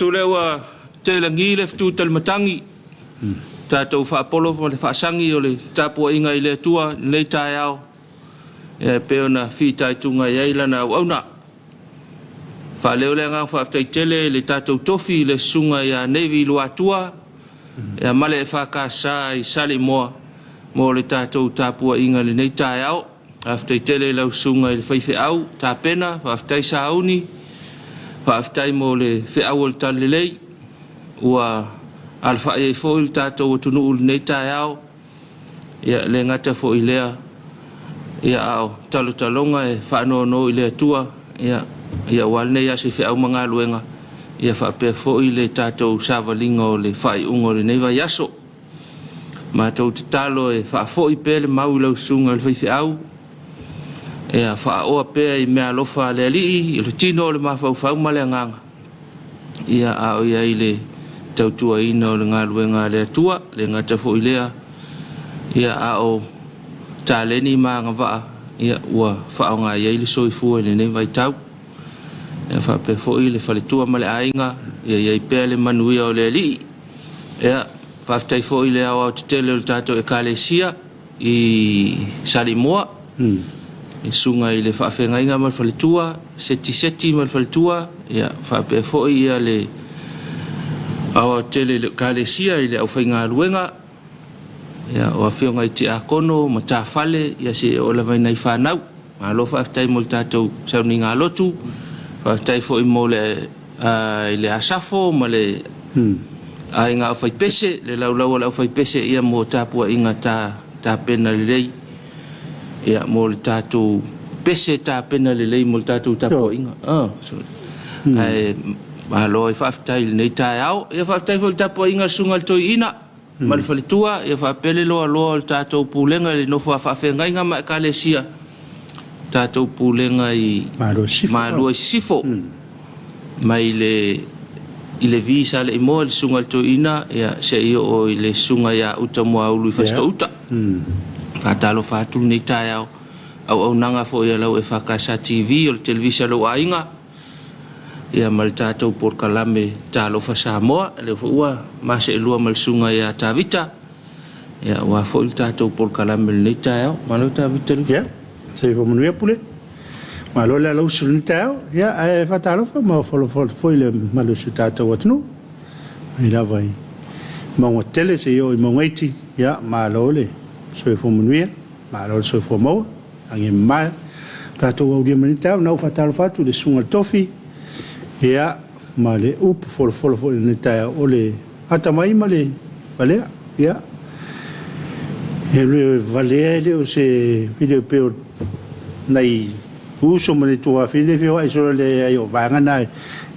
Tātou lewa te langi le fitu talmatangi. Tātou whaapolo le whaasangi o le tāpua inga i le tua nei tai au. E peo na whitai tunga i eilana au auna. Whaaleo le ngā whaaftai tele le tātou tofi le sunga i a nevi lua tua. E a male e whakasa i sali moa. Mo le tātou tāpua inga le nei tai au. Whaaftai tele lau sunga i le whaife au. Tā pena, whaaftai sa auni. Whaaftai mo le whiau o le talelei. Ua alfa e fo il tātou tunu ul nei tai au. Ia le ngata fo i lea. Ia au talo talonga e whaano no i lea tua. Ia walne ia se whiau mga luenga. Ia whapea fo i le tātou savalinga o le whai ungo le neiva yaso. Ma tau te talo e wha fo i pele mau lau sunga le whaife au. Ia wha oa pea i mea lofa le alii. I le tino o le mawhau ma le nganga. Ia au ia i le tautua ina o le ngā luenga le tua. Le ngata fo i lea. Ia au tāleni mā ngā waa. Ia ua wha o ngā iei le soifua le nei vai tau. Ia wha pe fo i le whaletua ma le ainga. Ia iei pea le manuia o le alii. Ia whaftai fo i le au au te tele o le tātou e kālesia. I Samoa. I sunga i le whaafengainga ma le whaletua. Seti ma le whaletua. Ia whape fo i ia le au au tele le kālesia i le au whainga luenga. Ia o whionga i te akono ma tā whale. Ia se o la vaina i whanau. Ma lo whaaftai mo le tātou sauni ngā lotu. Whaaftai fo i mo le asafo ma le ai ngā whai pese. Le laulau o lau whai pese ia mo tāpua inga tā pena le lei. Ia mo le tātou pese tā pena le lei mo le tātou tāpua inga. Ma lo i whaaftai le nei tai au. Ia whaaftai fo le tāpua inga sunga le toi ina. Ma le whaletua, ia whaapele loa le tātou pūlenga le nofo a whaafengainga ma e kālesia. Tātou pūlenga i Marua i Sifo. Mai i le visa le imoa le sunga le toina, ia se io o i le sunga ia uta mua ulu i whasto uta. Whaatalo whaatulu nei tai au. Au nanga fo ia lau EFKS TV o le televisia lau ainga. Ia ma le tātou porkalame Talofa Samoa. Le ua mase e lua ma le sunga ia tāvita. Ia ua fo il tātou porkalame le nei tai au. Ma lau tāvita lu? Ia, se fo manuia pule. Ma lo le lau suru nei tai au. Ia, e whatalofa ma fo i le malu su tātou atunu. I lava i maunga tele se i o i maunga iti. Ia, ma lo le so fo manuia. Ma lo so fo maua. Ange mai. Tātou au dia mani tai au. Nau whatalofa tu le sunga tofi. Ia, ma le upu folo ne tai o le atamai ma le valea. Ia. E le valea le o se video peo nei uso ma le tua file feo ai solo le ai o vangana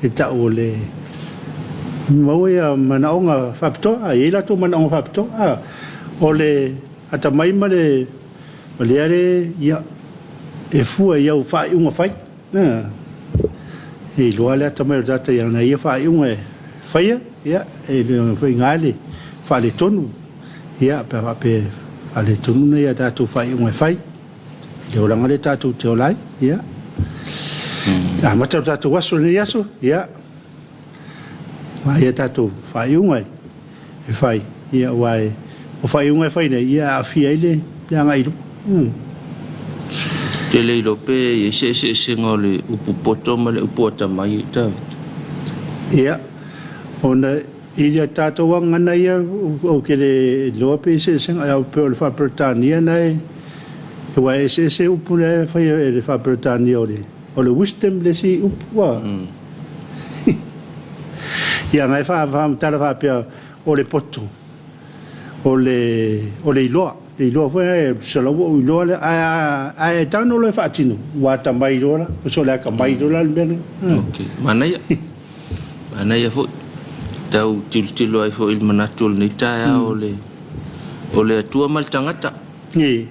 e ta o le mau ia manaonga whapitoa, e la tō manaonga whapitoa. O le atamai ma le valea le ia e fua iau whai unga whai. E loa lea tamai o data ia na ia wha iunga e whaia, ia, e whai ngāle, wha le tonu, ia, pe wha le tonu na ia tātou wha iunga e whai, le oranga le tātou te olai, ia. A matau tātou waso le yaso, ia, ma ia tātou wha iunga e whai, ia, wae, o wha iunga e whai nei, ia, a fia ile, ia ngā ilu. Te leilo pe e se ngā le upu poto ma le upu atamai ta. Ia, ona ilia tātou wangana ia o ke le loa pe se ngā au pe o le whapretania nei. E wa e se upu le whai e le whapretania o le wisdom le si upu wa. Ia ngai tala whapea o le poto, o le iloa. I loa foi e salawa o loa le a tano le fatino wa tamai loa so le ka mai loa le bene. Okay, mana ia fo tau tilo ai fo il manatul ni tai o le tua mal tangata. Ni.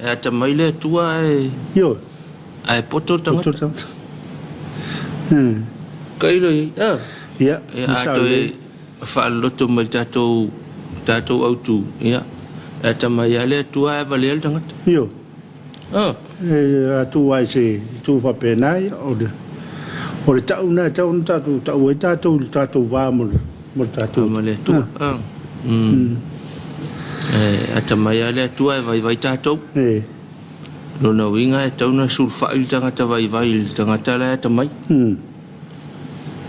E tamai le tua e yo ai poto tangata. Kai lo ia ato e fa loto mal tato autu ia. E tamai ale tua e vale el tangata. Yo. E atu ai se tu fa penai o O le tau na tau e tātou wā mo tātou. Ma le tua. Ata mai ale tua e vai tātou. Lona winga e tauna sulfa il tangata vai il tangata le ata mai.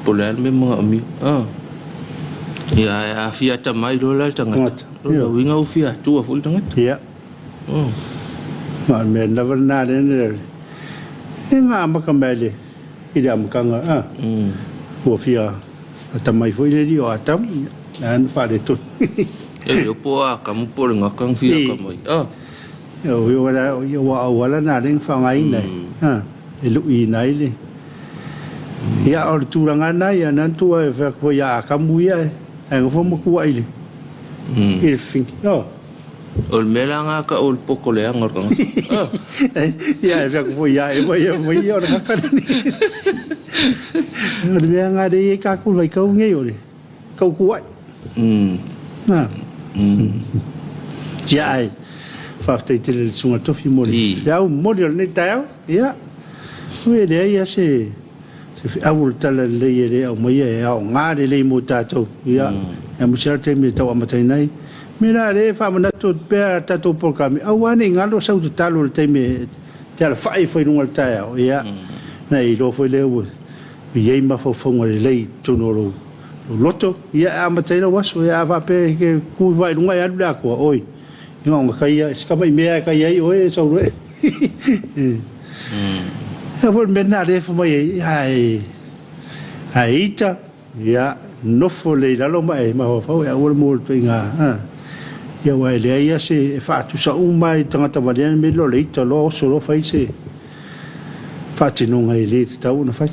Pole me mga ami. Ia a fia ata mai lola il tangata. Lona winga u fia tua ful tangata. Ia. Ma me na varna le. Nga makamele. Ida makanga o fia ata mai foi le dio atam an fa de tu. Yo po a kamu po nga kang fia kamai. Yo wala na ring fa ngai nei. E lu I nei le. Ia or turanga na ia nan tu e fa ko ya kamu ia e ngofo mo ku ai le. Il fin. Ol melanga ka ol poko le angor kang. Ya e fa ko ya e mo ia or ka ni. Ol melanga de ka ku vai kau nge yo le. Kau ku ai. Ya ai. Fa te le sunga tofi mo le. Ya o model ni tao. Ya. We le ia se awul tala le ye au mai e au nga le mo tato. Ya. Ya mo serte me tau amatai nei. Mira le fa mana to pe tato programa. Au ani ngalo sau talo te me tala fai foi nunga tao. Ya. Nei lo foi le o. Ye ma fo fonga le tonoro. Loto ia amatai lo waso ya va pe ke ku vai nunga ya da ko oi. Ngong kai ska mai me kai ai oi sau re. Avol menna le fo mai ai ta ya no fo le la lo mai ma fo ya ol mo tinga ya wa le ia se fa tu sa mai tanga valen me lo le ta lo so lo fai se fa ti no ngai le ta una fai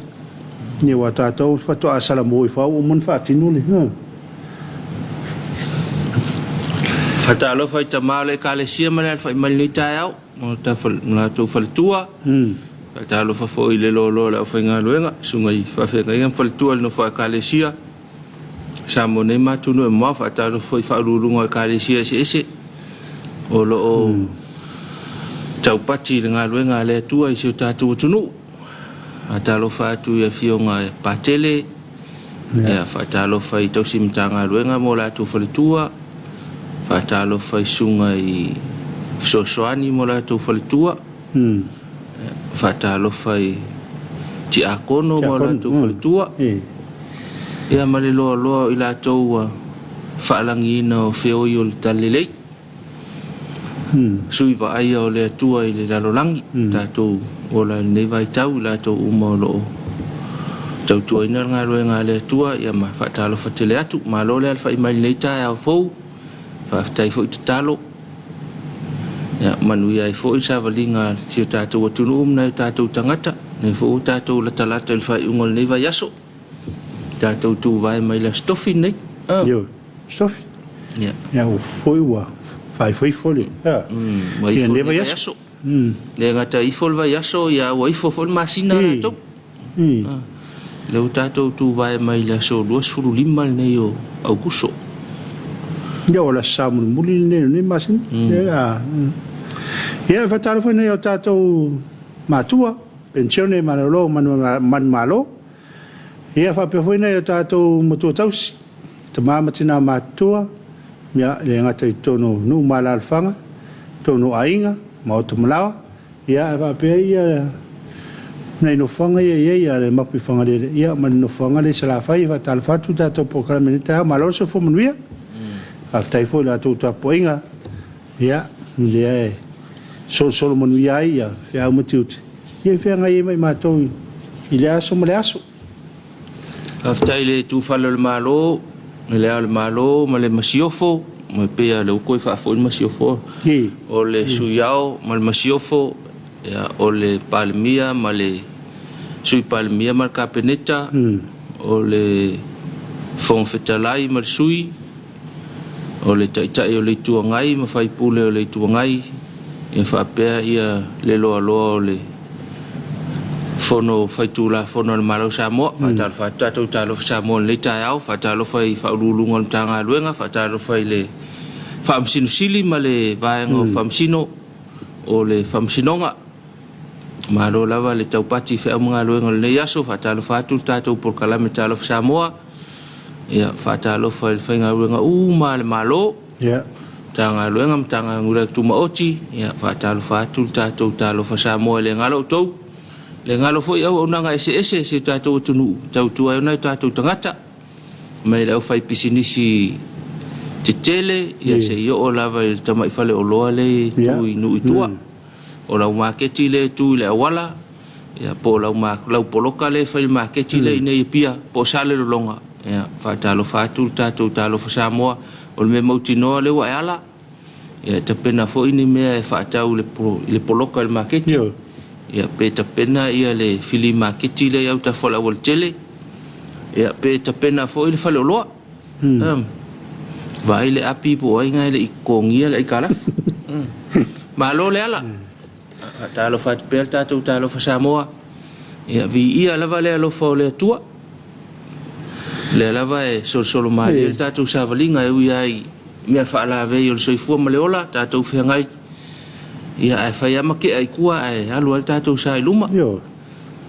ni wa ta to fa to asala mo fa o mon fa ti no le Fatalo fai tamale kalesia male fai malni tao mo ta na to fal tua Fatalo fa foi le lo la fai ngaluenga sungai fa fe ngai fal tua no fa kalesia Samo ne ma tu no ma fatalo foi fa lulunga kalesia se o lo o tau pati ngaluenga le tua I se tatu tunu Fatalo fa tu ya fionga patele ya fatalo fai to simtanga luenga mo la tu fal tua Fatalo fai sunga I sosoani mo la tu falitua. Fatalo fai ti akono mo la tu falitua. Ia male loa I la tau whaalangina o feo I o le talelei. Sui wa aia o le atua I le lalolangi. Tātou o la nevai tau la tau uma o loo. Tau tua ina ngā roe ngā le atua. Ia ma fatalo fatele atu. Ma lo le alfa I mai nei tae au fou. Faftai fo I talo. Ya manui ai fo I sa valinga si tātou atunu na tātou tangata. Nei fo tātou la talata il fai ungol nei vai aso. Tātou tu vai mai la stofi nei. Yo, stofi. Ya. Ya o foi wa. Fai foi fole. Mai fo nei vai aso. Le ngata I fo vai aso ya o I fo masina tātou. Le tātou tu vai mai la so 2.5 nei o augusto. Ya o la samu muli ne masin. Ya. Ya fatalo foi nei o tātou matua. Pensione manalo man malo. Ia fa pe foi nei o tātou motu tausi. Te mama tina matua. Ya le ngata I tono nu malalfanga. Tono ainga. Ma o te malawa. Ia fa pe ia nei no fanga ia le mapi fanga le ia man no fanga le sala fai fa tal fatu tātou programa ni ta malo se fo manuia. Aftai foi la tu ta poinga. Ya le solo manuia ia ya mutiut. Ia fe ngai mai matou ile aso male aso. Aftai le tu falo le malo, le malo, ma le masiofo, ma pe le koi fa fo le masiofo. O le suyao, ma le masiofo, ya o le palmia, ma le sui palmia ma kapeneta, o le fon fetalai ma le sui. O le tai o le tuangai ma fai pule o le tuangai e fa pe ia le loa o le fono fai tula fono le malo Samoa fatal fatato talo Samoa le tai au fatalo fai fa lulunga tanga luenga fatalo fai le famsino sili ma le vaenga famsino o le famsinonga Malo lava le taupati fe mga luenga le yaso Talofa atu tatou por kalame Talofa Samoa. Ia Talofa le whainga luenga le malo. Ya. Tanga luenga mtanga ngura tumaoti. Ia Talofa atu tatou Talofa Samoa le ngalo tau. Le ngalo foi au onanga ese se tatou tunu. Tautua ona tatou tangata. Mai le au fai pisinisi tele ia se yo o lava il tamai fale o loa le tu inu itua. O lau maketi le tu le awala ia po lau poloka le fai maketi le nei pia po sale lo longa ia Talofa atu tatou Talofa Samoa o le mauti noa le wa ala ia tapena fo ini mea tau le poloka le maketi ia pe tapena ia le fili maketi le au ta fola wal tele ia pe tapena fo ile fale o loa vai le api po ainga le ikongia le ikala malo le ala Talofa pel tatou Talofa Samoa ia vi ia lava le alofa o le atua le lava e solo mai le tatou savalinga e ui ai mea whaalave i o le soifua ma le ola tatou whiangai ia e whai ama ke ai kua e alu al tatou sa i luma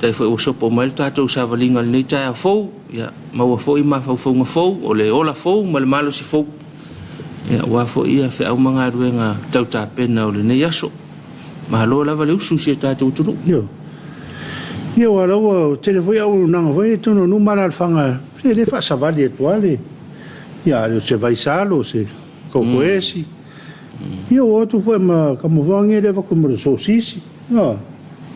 tai whai o sopo mai le tatou savalinga le nei tai a fou ia maua fou i ma fau fou o le ola fou ma le malo si fou ia wa fou ia whi au mga ruenga tau tāpena o le nei aso Mahalo lava le usu si tatou tunu. Ia wa lawa tele foi au nanga foi tunu no mala fanga. Se le fa savali atuale. Ia le se vai salo se kokoesi. Ia o tu foi ma como vange le va como sosisi. No.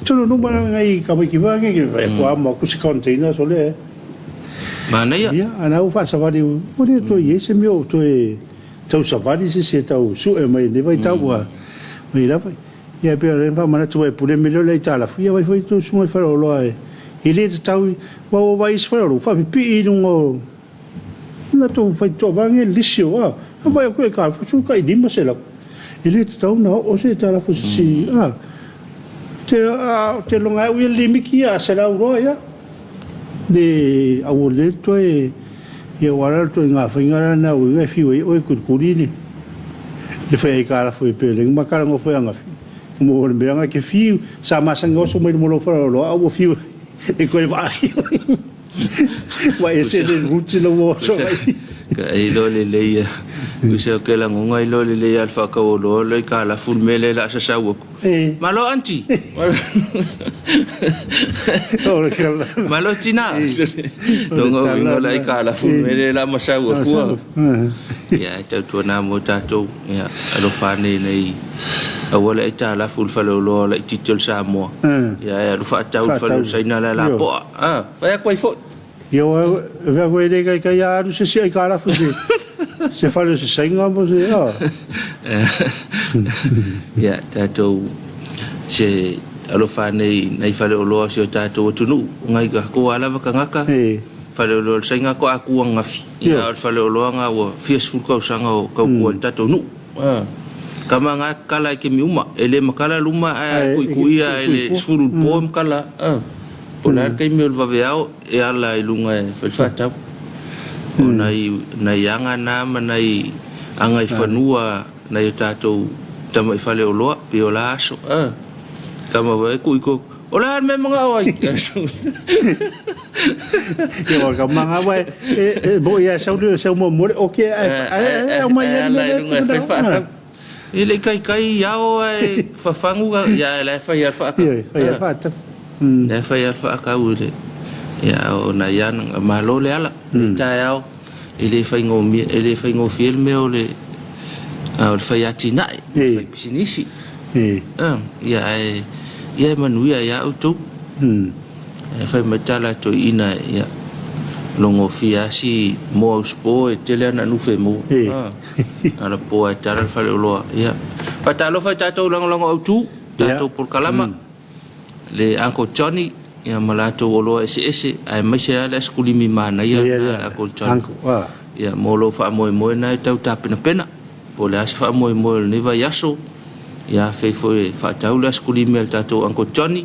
Tunu no mala ngai ka ki vange que vai kwa mo ku se container so le. Mana ia? Ia ana u fa savali o le to ye se meu to e tau savali se tau su e mai le vai tau wa. Mai la vai. Ia pe re va mana tu e pure melho le tala ia vai foi tu suma fa lo ai ele tau wa vai fa lo fa pi no na tu vai to vange lisio wa vai ko ka fu su kai dimma se la ele tau na o se tala fu si te longa u le mikia se la uro ia de au le to e wala to nga fa ngara na u e fi o ku kurini le fa e ka fu pe le ma ka ngo fa nga mo le beanga ke fiu sa masanga so mai mo lo fara lo au fiu e ko vai vai ese de ruti lo mo so ka ai lo le le u se ke la ngonga i lo le alfa ka o lo le ka la ful mele la sa sa wo malo anti malo tina no ngo la ka la ful mele la ma sa wo ya tu na mo tatou ya alo fa nei awala ita la ful falo lo la titel Samoa ya lu fa tau falo saina la po vai coi fo yo va coi de ka ya du se ka la fu se falo se sainga mo se ya tatou se alo fa nei falo lo se tatou tunu ngai ka ko ala va kangaka falo lo sainga ko aku ngafi ya falo lo nga wo fies ful ko sanga ko ko tatou nu kama nga kala ke mi uma ele makala luma kuia ele sfuru pom kala ona ke mi va veao e ala ilunga e fata ona na yanga na manai anga fanua na tatou tama fale oloa piola aso kama va ko ola me mga oi yo kama nga wa bo ya sau mo okay ai mai ele kai yao ai fafangu ya la fa ya fa ta la fa ya fa ka ule ya ona yan malo le ala ta yao ele fa ngo filme ole al fa ya tina sinisi ya manuia ya auto fa metala to ina ya longo fiasi mo spo e tele na nu fe mo ala po e tara fa lo ya patalo fa tato long autu tato por kalama le anko Johnny ya malato lo ese ai mai se ala skuli mi mana ya anko Johnny ya mo lo fa mo na tau ta pena po le as fa mo ni va yaso ya fe fa tau la skuli mi tato anko Johnny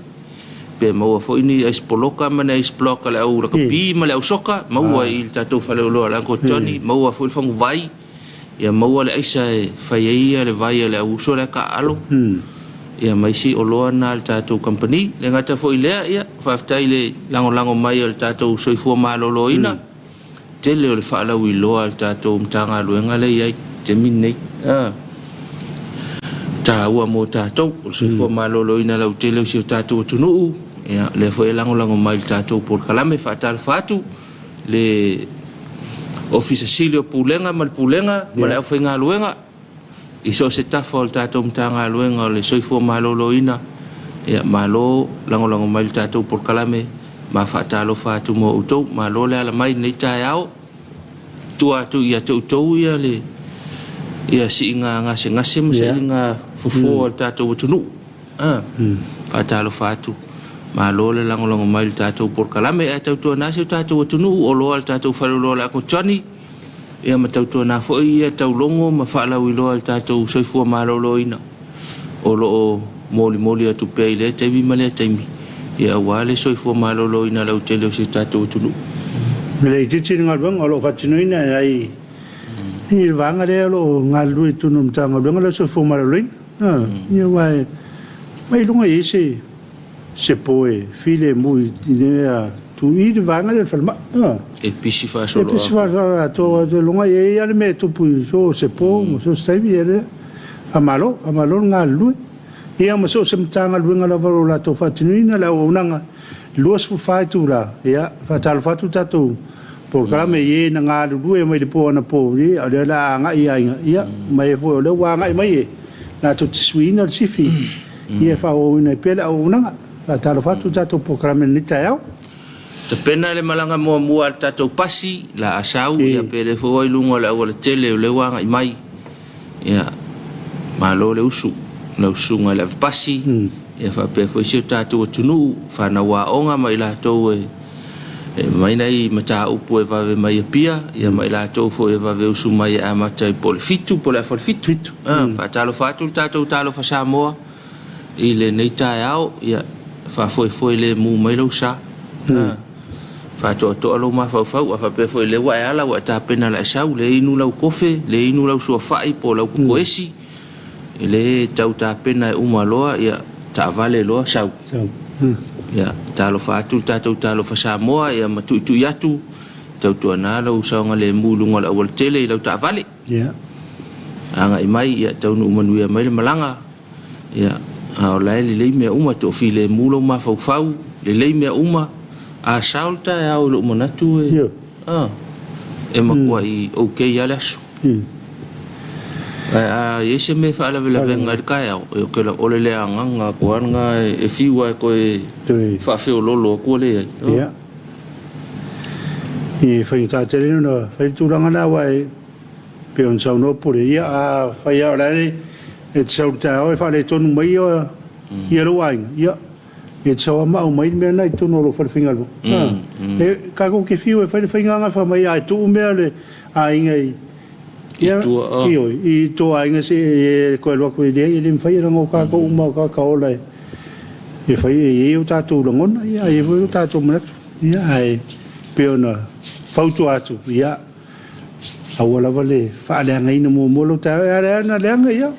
pe mau fo ini espoloka mana esploka le au rakapi ma le soka mau il tatou fale lo ala ko Johnny mau fo il fangu vai ya mau le aisa fa ia le vai le au so le ka alo ia mai si o loa na le tātou company le ngata fo ilea ia whaftai le lango mai o le tātou soifua malolo ina te leo le whaalau i loa le tātou mtanga luenga le iai te minei tā ua mō tātou o le soifua malolo ina lau te leo si o tātou atunuu ia le fo e lango mai le tātou por kalame whaatala whaatu le ofisa silio pulenga ma le pulenga ma le au whainga luenga iso se tafa o le tātou mtanga luenga o le soifua malolo ina ia malo lango mai le tātou por kalame ma whaatalofa atu mo utou malo le ala mai nei tae au tua atu ia te utou ia le ia si inga ngase ma si inga fufu o le tātou utunu whaatalofa atu malo le lango mai le tātou por kalame e tautua nasi o tātou utunu o loa le tātou whalolo le ako tani ia matautua na fo ia taulongo ma whaalau i loa le tātou soifua malolo ina o loo moli atu pia i le taimi ma le taimi ia wale soifua malolo ina lau te leo si tātou tunu le titi ngal bang o lo fatino ina ai ni vanga le lo ngal lui tunu mtanga bang le soifua malolo ia mai lunga ese se poe file mui idea tu i de vanga le falma e pisi fa solo to de longa e ale me tu pu so se po so stai viere amalo ngal lui ia ma so sem tanga lu ngala varo la to fatinina la unanga luas fu fatu la ia fatal fatu tatu programa ye na ngalu lu e mai de po na po ni ale la nga ia mai po le wa nga mai na to swina sifi ia fa o na pela unanga fatal fatu tatu programa ni tayao te pena le malanga mua al tātou pasi la asau ia pele fo i lunga la o le tele o le wanga i mai ia malo le usu na usunga le pasi ia fa pe fo si tātou tunu fa na wa onga mai la to e mai nei mata upu e va mai pia ia mai la to fo e va ve usu mai a mata i pole fitu fa talo fatu tātou talo fa Samoa i le nei tai au ia fa fo le mu mai lo sa fa to alo ma fa fa pe fo le wa ala wa ta pena la sau le inu lau kofe le inu lau so fa i po lau koesi le tau ta pena uma loa ia ta vale loa sau ia talo fa tu talo fa Samoa ia matu tu yatu tau tu ana lau sa ngale mulunga la wal tele lau ta vale ia anga i mai ia tau nu manu ia mai le malanga ia a la le me uma to fi le mulo ma fa le me uma a salta e au lo monatu e makua i okay alasu a yese me fa la venga kai au e ke la ole le anga kuanga e fiwa ko e fa fe o lolo ko le ia e fa ta tele no fa tu ranga na wai pe on sa no por ia a fa ia la e salta o fa le tonu mai ia lo wai ia e tsawa mau mai me na tu no lo fa finga lo e ka ko ke fiu e fa finga nga fa mai ai tu me le a ingai ia i to a inga se ko lo ko de i lim fa ia ngo ka ko uma ka ola e fa i u ta tu lo ngon ia e fu ta tu me ia ai pe ona fa tu atu ia a wala vale fa le ngai no mo lo ta era na le ngai ia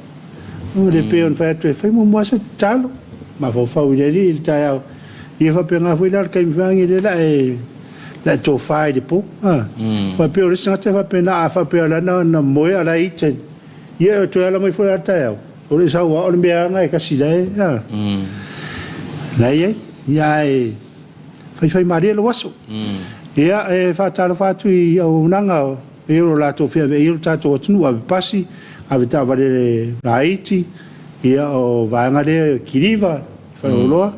o le pe on fa tu fa mo mo sa talo ma fa uleri il tao ia fa penga foi dar kai vangi de la to fai de po fa pe ora sa te fa pena fa pe la na moi ala ite ia to ala mai foi tao ora sa wa on bia ngai ka si dai lai ia fa maria lo waso ia fa talo fa tu i o nanga e ro la to fe e ro ta to tunu a pasi a vita vale raiti ia o vanga de kiriva fa loa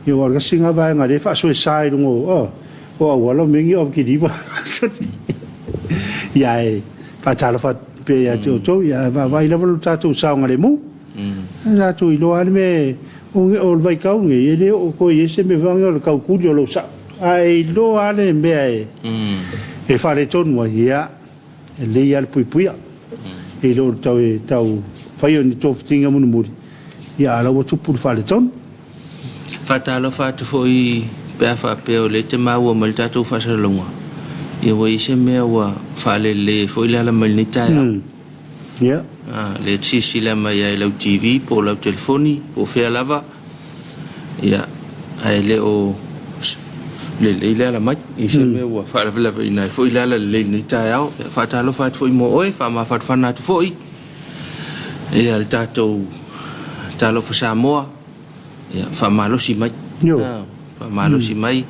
ia o ga singa vanga de fa so sai lungo o wala mingi o kiriva ia fa tala fa pe ia to ia va vai la voluta to sa ngale mu za to i loa me o vai kau ngi ele o ko yese me vanga o kau ku lo sa ai loa le me e fa le ton mo ia le ia pui e lo tau fai ni to tinga mun muri ia ala o tupu fa le ton fa talo fa tu foi pe fa pe o le te mau mal tatu fa sa longa ia wo ise me wa fa le foi la mal ni ta Ya. Le tisi le mai ai lau TV po lau telefoni po fea lava ia ai le o le la mai i se me wa fa la ina fo ila la le ni ta au fa ta lo fa fo mo oi fa ma fa fa na fo i e al tato Talofa Samoa ia fa malo si mai fa malo si mai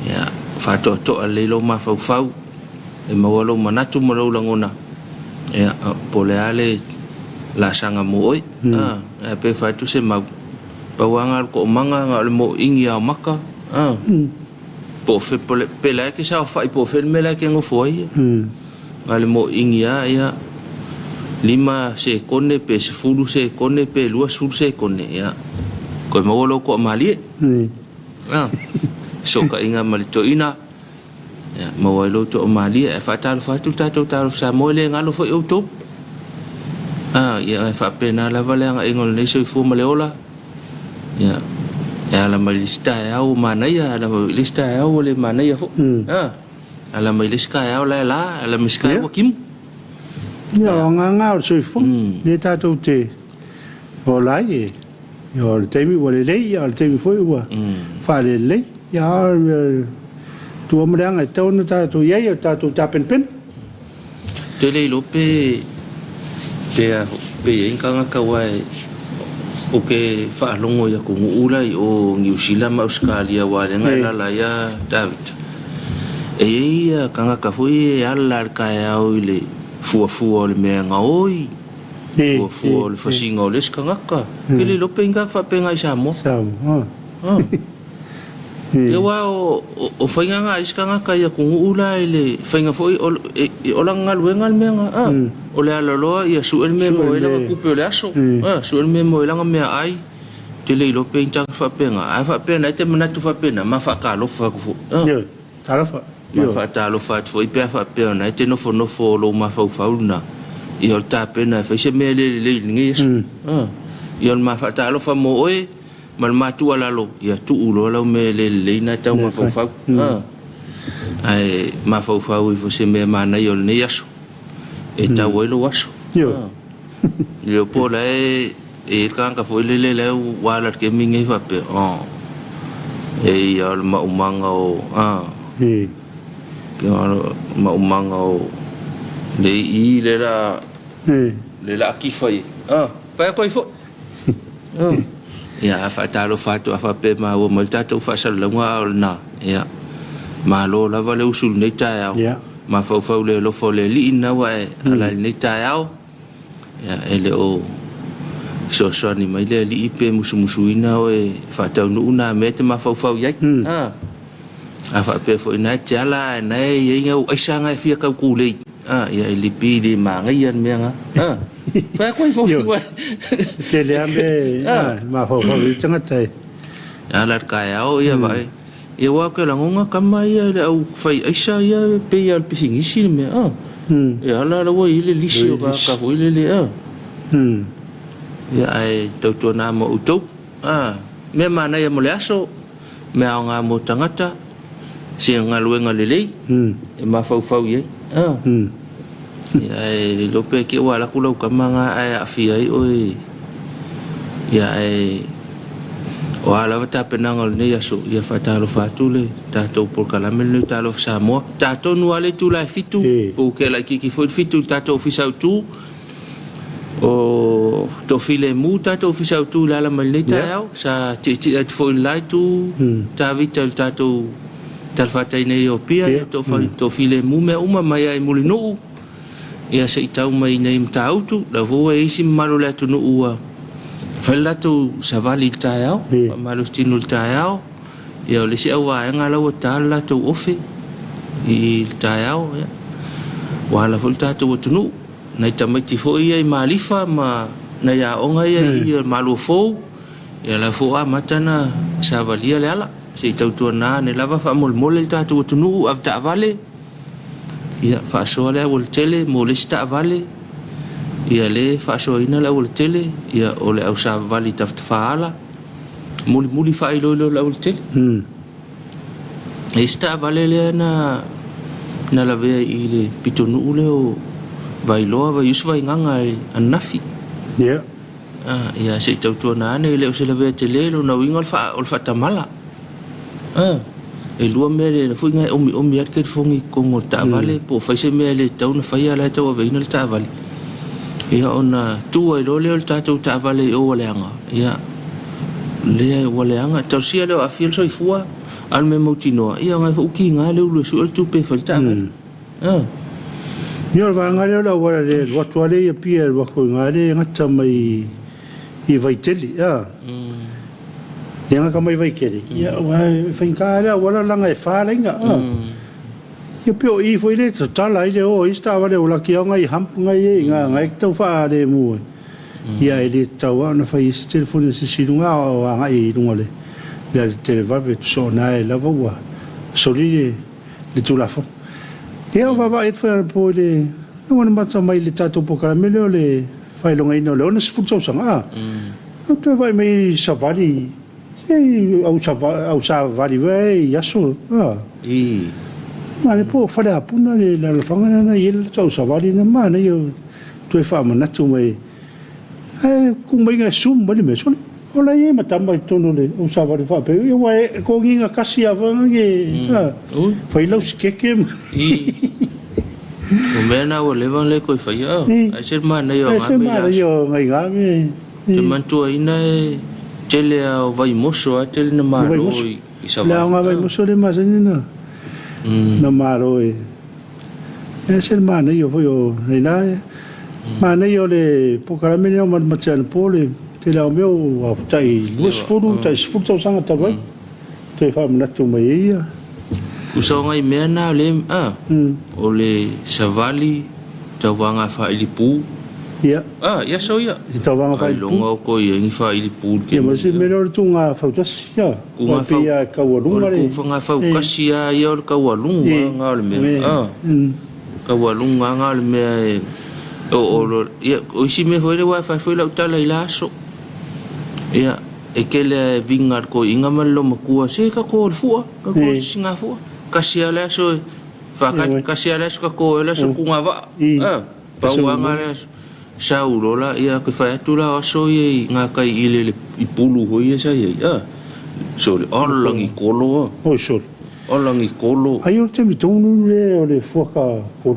ia fa to le lo ma fa fa e mo lo manatu mo lo langona ia po le ale la sanga mo oi pe fa tu se ma pawanga ko manga nga le mo ingi au maka po fe pe la ke sa fa po fe me la ke ngo foi ale mo ingi ia lima se kone pe se fulu se kone pe lua sul se kone ia ko mo lo ko mali so ka inga malito ina ya mo lo to mali e fa tu ta sa mo le ngalo fo youtube ya fa pena la vale nga ingol ne so fu mo le ola ya la malista ya o manaya la lista ya o le manaya fo ala mai lista ya la ala miska wa kim ya nga so fu ne ta to te o lai yo le temi o le ya le temi fo wa fa le ya tu amrang ai tau na ta tu ya ta tu ta pen te le lo pe inga ka wai o ke fa longo ya ku ula o New Zealand ma Australia wa le la ya David ya kanga ka foi ya la ka ya o le fu le me nga oi fu le fasinga le kanga ka ke le lo pe inga fa pe ngai Samoa le wa o fainga nga iskanga ka ya ku ula ile fainga foi o la nga luenga me nga o le alolo ia su el me mo ela ku pe le aso su el me mo ela nga me ai te le lo pe inta fa pe nga ai fa pe na te mana tu fa pe na ma fa ka lo fa ku Talofa ma fa ta lo fa foi pe fa pe na te no fo lo ma fa na i o ta pe na fa se me le ngi i ma fa ta lo fa mo oi mal matu ala lo ya tu ulo la me le na ta ma fa ai ma fa i fo se me mana yo ne yaso e ta welo waso yo po la e kan ka fo le wala ke mingi fa pe e ya ma umanga o ke ma umanga o le i le la ki foi pa ko fo ya fa ta lo fa to fa pe ma o malta to fa sal nga na ya ma lo la vale usul ne ta ya ma fa le lo fo le li na wa ala ne ta ya ele o so ni mai le li pe musu ina o fa ta no na me te ma fa ya a fa pe fo na cha la na ye nga o sa nga fi ka ku le ya li pi di ma nga yan me nga fa ko fo wa te le ambe ma fo changa tai ala ka ya o ya vai e wa ka la ngonga kama ya le au fai aisa ya pe ya pising isi me e ala la wo ile lisi o ka fo ile le ya ai to na mo uto me mana ya mo le aso me nga mo tangata si nga luenga le e ma fau ye ya ai lo pe ke wala ku lo kama nga ai afia i oi ya ai wala vata penangol ne yaso ya fatalo fatule tato por kalamel ne talo Samoa tato no ale tu la fitu po ke la ki fo fitu tato ofisa tu o to file mu tato ofisa tu la malita yao sa ti fo lai tu ta vital tato tal fata ine Ethiopia to file mu me uma mai ai mulino ia se tau mai nei mtautu la vo e isi malo la tu no ua Felato savali tayao, malustino tayao, ia le se awa nga la tala to ofe i tayao ya. Wala fulta to tunu, na tamati fo ia malifa ma na ya onga ia malofo, ia la fo matana savali ala, se tau to na ne lava fa mol ta to tunu afta vale. Ia fa sola wol tele molesta vale. Ia le fa so ina la ul tele ia ole au sa vali tafala muli fa ilo la ul tele esta vale le na la ve ile pitonu le o vai loa vai us vai nganga anafi ya ia se tau tuana ane le o se lave te lelo na winga o fa tamala e lua mele na fuinga omi at ke fongi kongo tavale po fa se mele tau na fai ala tau ave ina tavale ia ona tua i lo le tau tavale o waleanga ia le waleanga tau sia le afil so ifua al me motino ia nga uki nga le lu su tu pe fa tavale Yo va ngale la wala le watu ale ia pia wa ko ngale ngata mai I vai teli Yang ka mai vai kere ya wa finkala wala langa e falenga Yo pio I foi le tala ile o istava le ola ki nga I hamp nga I nga tau fa le mu ia ele tawa na fa isi telefone se silunga o nga I lungole le televave so na e la wa solide le tulafo Ia va et fa po le no man mata mai le tato po karamele o le fai longa ino le ona se futsau sanga o te vai mai savali au savali vai yaso I ma le po fa le apuna le la fanga na il tau savali na ma na yo tu fa ma na tu mai ku mai ga sum ba le me so Ola ye matamba tono le o savali fa pe yo wa ko nginga kasi ava nge fai lau skeke o mena o levan le ko fai ai ser mana yo ngai ga me te mantua ina tele o vai moso a tele na maro I savali la nga vai moso le masanina na maro e ser mana yo foi o ina mana yo le pokara me no matchan pole Te lao meu a tai luas furu tai sfuto sanga tawai te fa na tu mai ia Usa ngai mena le o le savali tawanga fa ilipu ia ia so ia tawanga fa longa ko ia ni fa ilipu ke ma se melor tu nga fa tas ia ku nga fa ia ka walunga le ku nga fa kasia ia ka walunga nga le me ka walunga nga le me o ia o si me foi le wifi foi la utala ila so Ia, e kele vingar ko inga malo makua se ka ko fua ka ko singa fua kasia la so fa kasia la so ka ko la so kunga va pa wanga la saulo la ia ke fa tu la so ye nga kai ile I pulu ho ia sa ia so all langi kolo so all langi kolo ai o te mi tonu le o le fua ka ko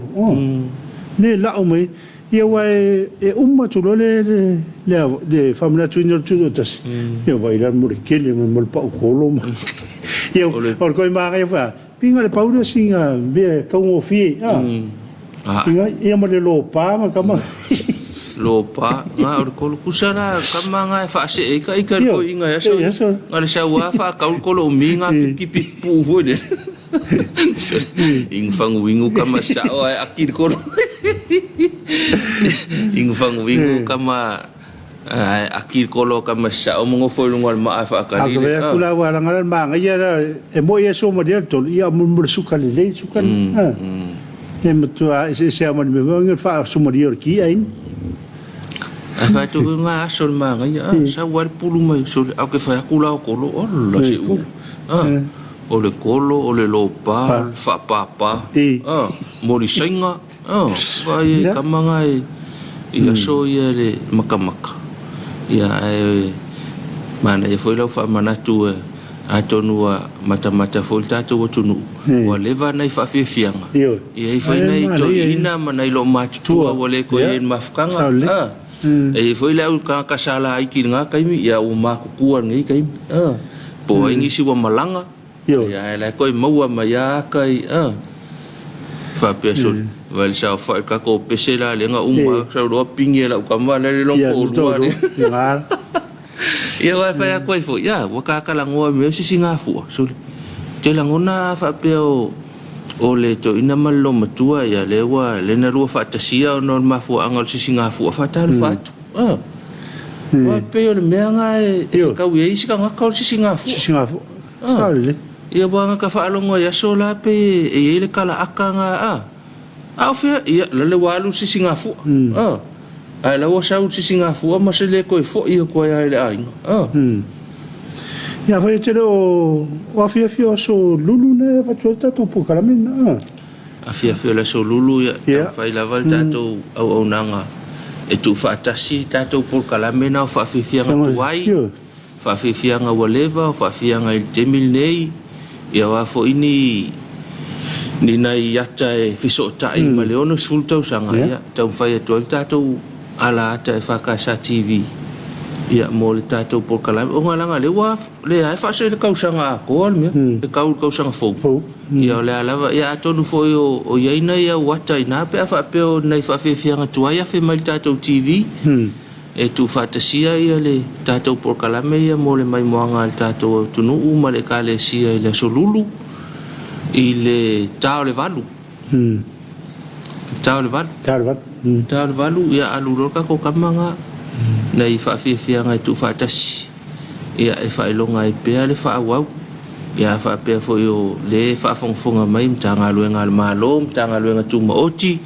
le la o mai Ia wai e tu le famila tu no tu tas. Ia wai la mo kele mo pa kolo ma. Ia o ko ma ga fa. Pinga le paulo singa be ka ngo fi. Ia mo le lo pa ma ka ma. Lo pa nga o ko kusana ka ma nga fa se e ka ko inga ya so. Nga le sa wa fa ka ko lo minga ki pu ho de. Ing fang wingu kama sa o akir ko ing fang wingu kama akir ko lo kama sa o mo fo lungal ma fa ka ni a kula wala ngal ma nga ya e mo ya so mo dia to ia mo suka le suka e mo to se mo me mo fa so mo dia ki ai fa to nga so ma nga ya sa war pulu mai so a ke fa kula ko lo o lo se o le kolo o le lopa fa papa mori senga vai kamanga ia so ia le makamaka ia mana ia foi lo fa manatu a tonua mata folta to tunu o leva nai fa fianga ia foi nei to ina mana lo matu o le ko en mafkanga e foi la ka kasala ai kinga kai ia o ma ku ngai kai po ingi si wa malanga ia la ko maua mai kai fa peso val sa fa ka ko pesela le nga sa ro pingela ka ma le lo ko ru ia wa fa ko fo ia wa ka la ngo me si singa fu so te la ngona fa peo o le to ina malo matua ia le wa le na ru fa tasia no ma fu angol si singa fu fa ta fa wa peo le me nga e ka wi si ka nga si singa fu sa le ia banga ka faalongo ya sola pe e ile kala akanga au fe ia le walu si singafu ai la wasa si singafu ma se le ko fo ia ko ia le ai ia vai te o afia so lulu ne va tuata to po karamina Afia le solulu ya Yeah. fai lava tatou au nanga e tu fatasi tatou por kalamena o fafifianga tuai fafifianga waleva o fafianga il temil nei ia wa fo ini ni nai yata e fisota i maleono sultau sanga ia tau fai to tatou ala ata e fakasa TV ia mo le tatou por kalam o ngalanga le wa le ai fa se le kausanga ko me e kausanga fo ia le ala ia tonu fo o ia ina ia wata ina pe fa pe o nei fa fianga tuai fa mai tatou TV e tu fatasia ia le tatou por kalam ia mo le mai moanga le tatou tunu uma le kale sia ile solulu i le tau le valu tau le valu ia alu ka ko kamanga nei fa fianga tu fatasi ia e fa longa e pe le fa wa ia fa pe fo yo le fa fonga mai tanga luenga malo tanga luenga tu maoti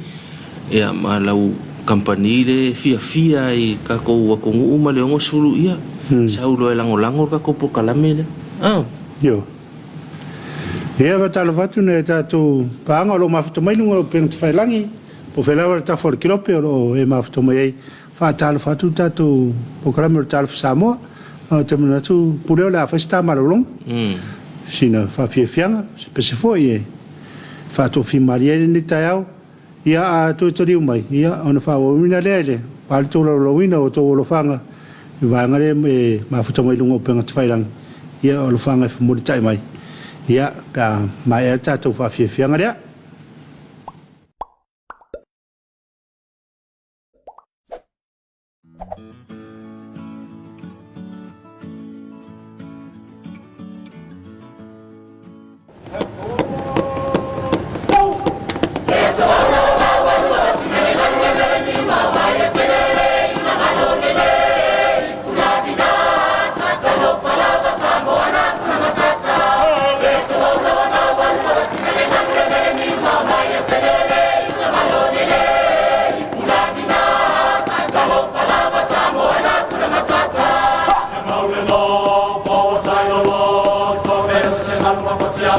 ia malau company le fia i ka ko wa ko uma le ngosulu ia sa ulo lango ka ko pokalamele yo ia va Talofa tu ne tatu panga lo mafuto mai lungo pe failangi po felawa ta for kilope o e mafuto mai fa Talofa tu tatu programmer Talofa Samoa te mona tu pure la festa malolong sina fa fianga se foi fa to fi maria ni taiao ia a to mai ia ona fa o mina lele pal to lo wina o to lo fanga va ngare me mafuto mai lungo pe failang ia o lo fanga mo tai mai ia ka mai tatu fa fianga dia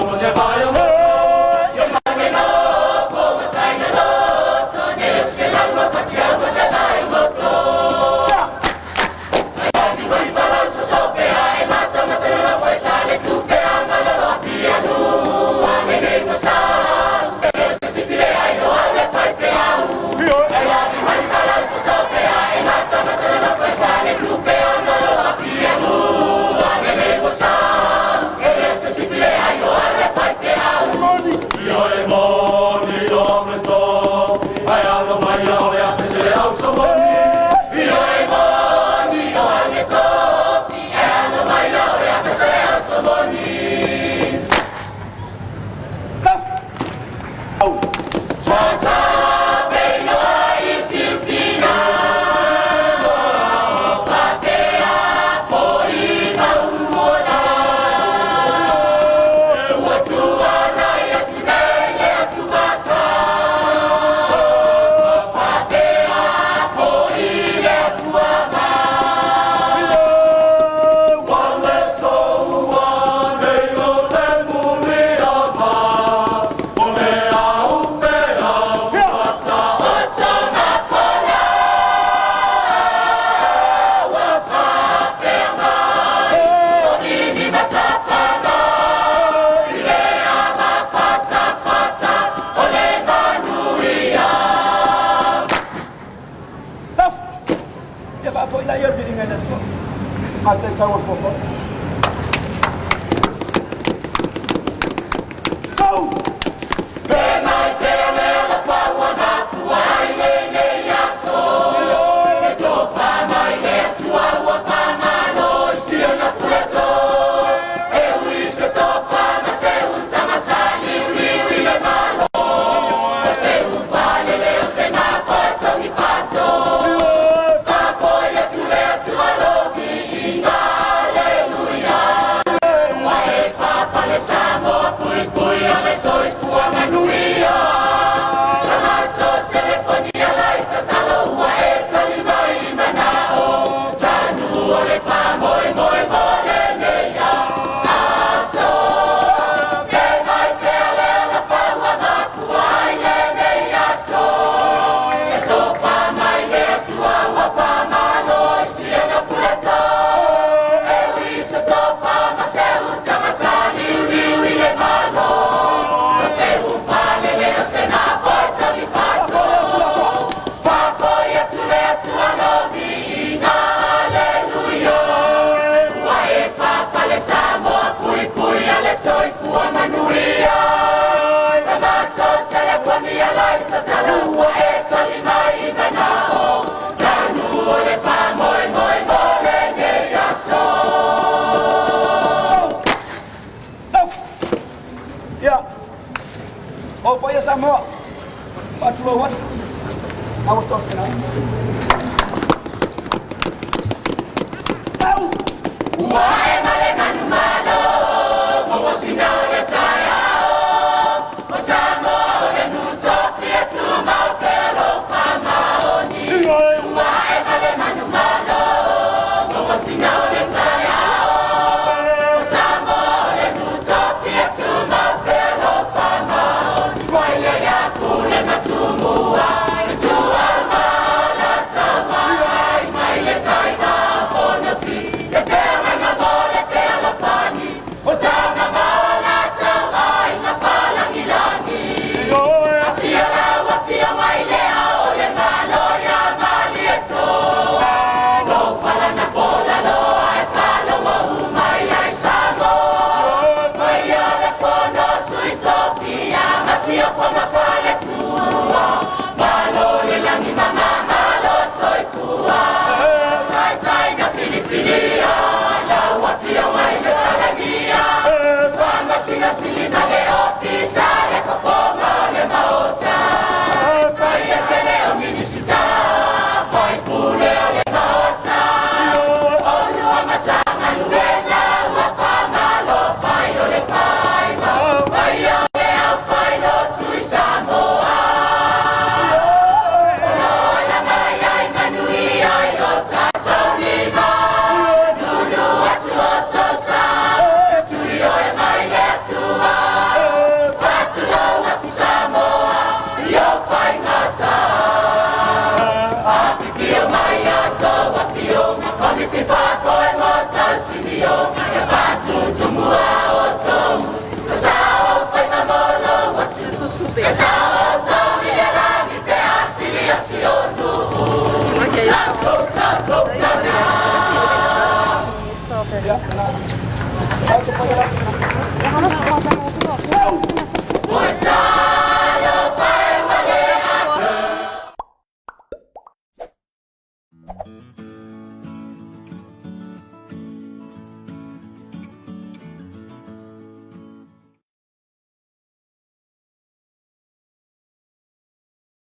Hallelujah.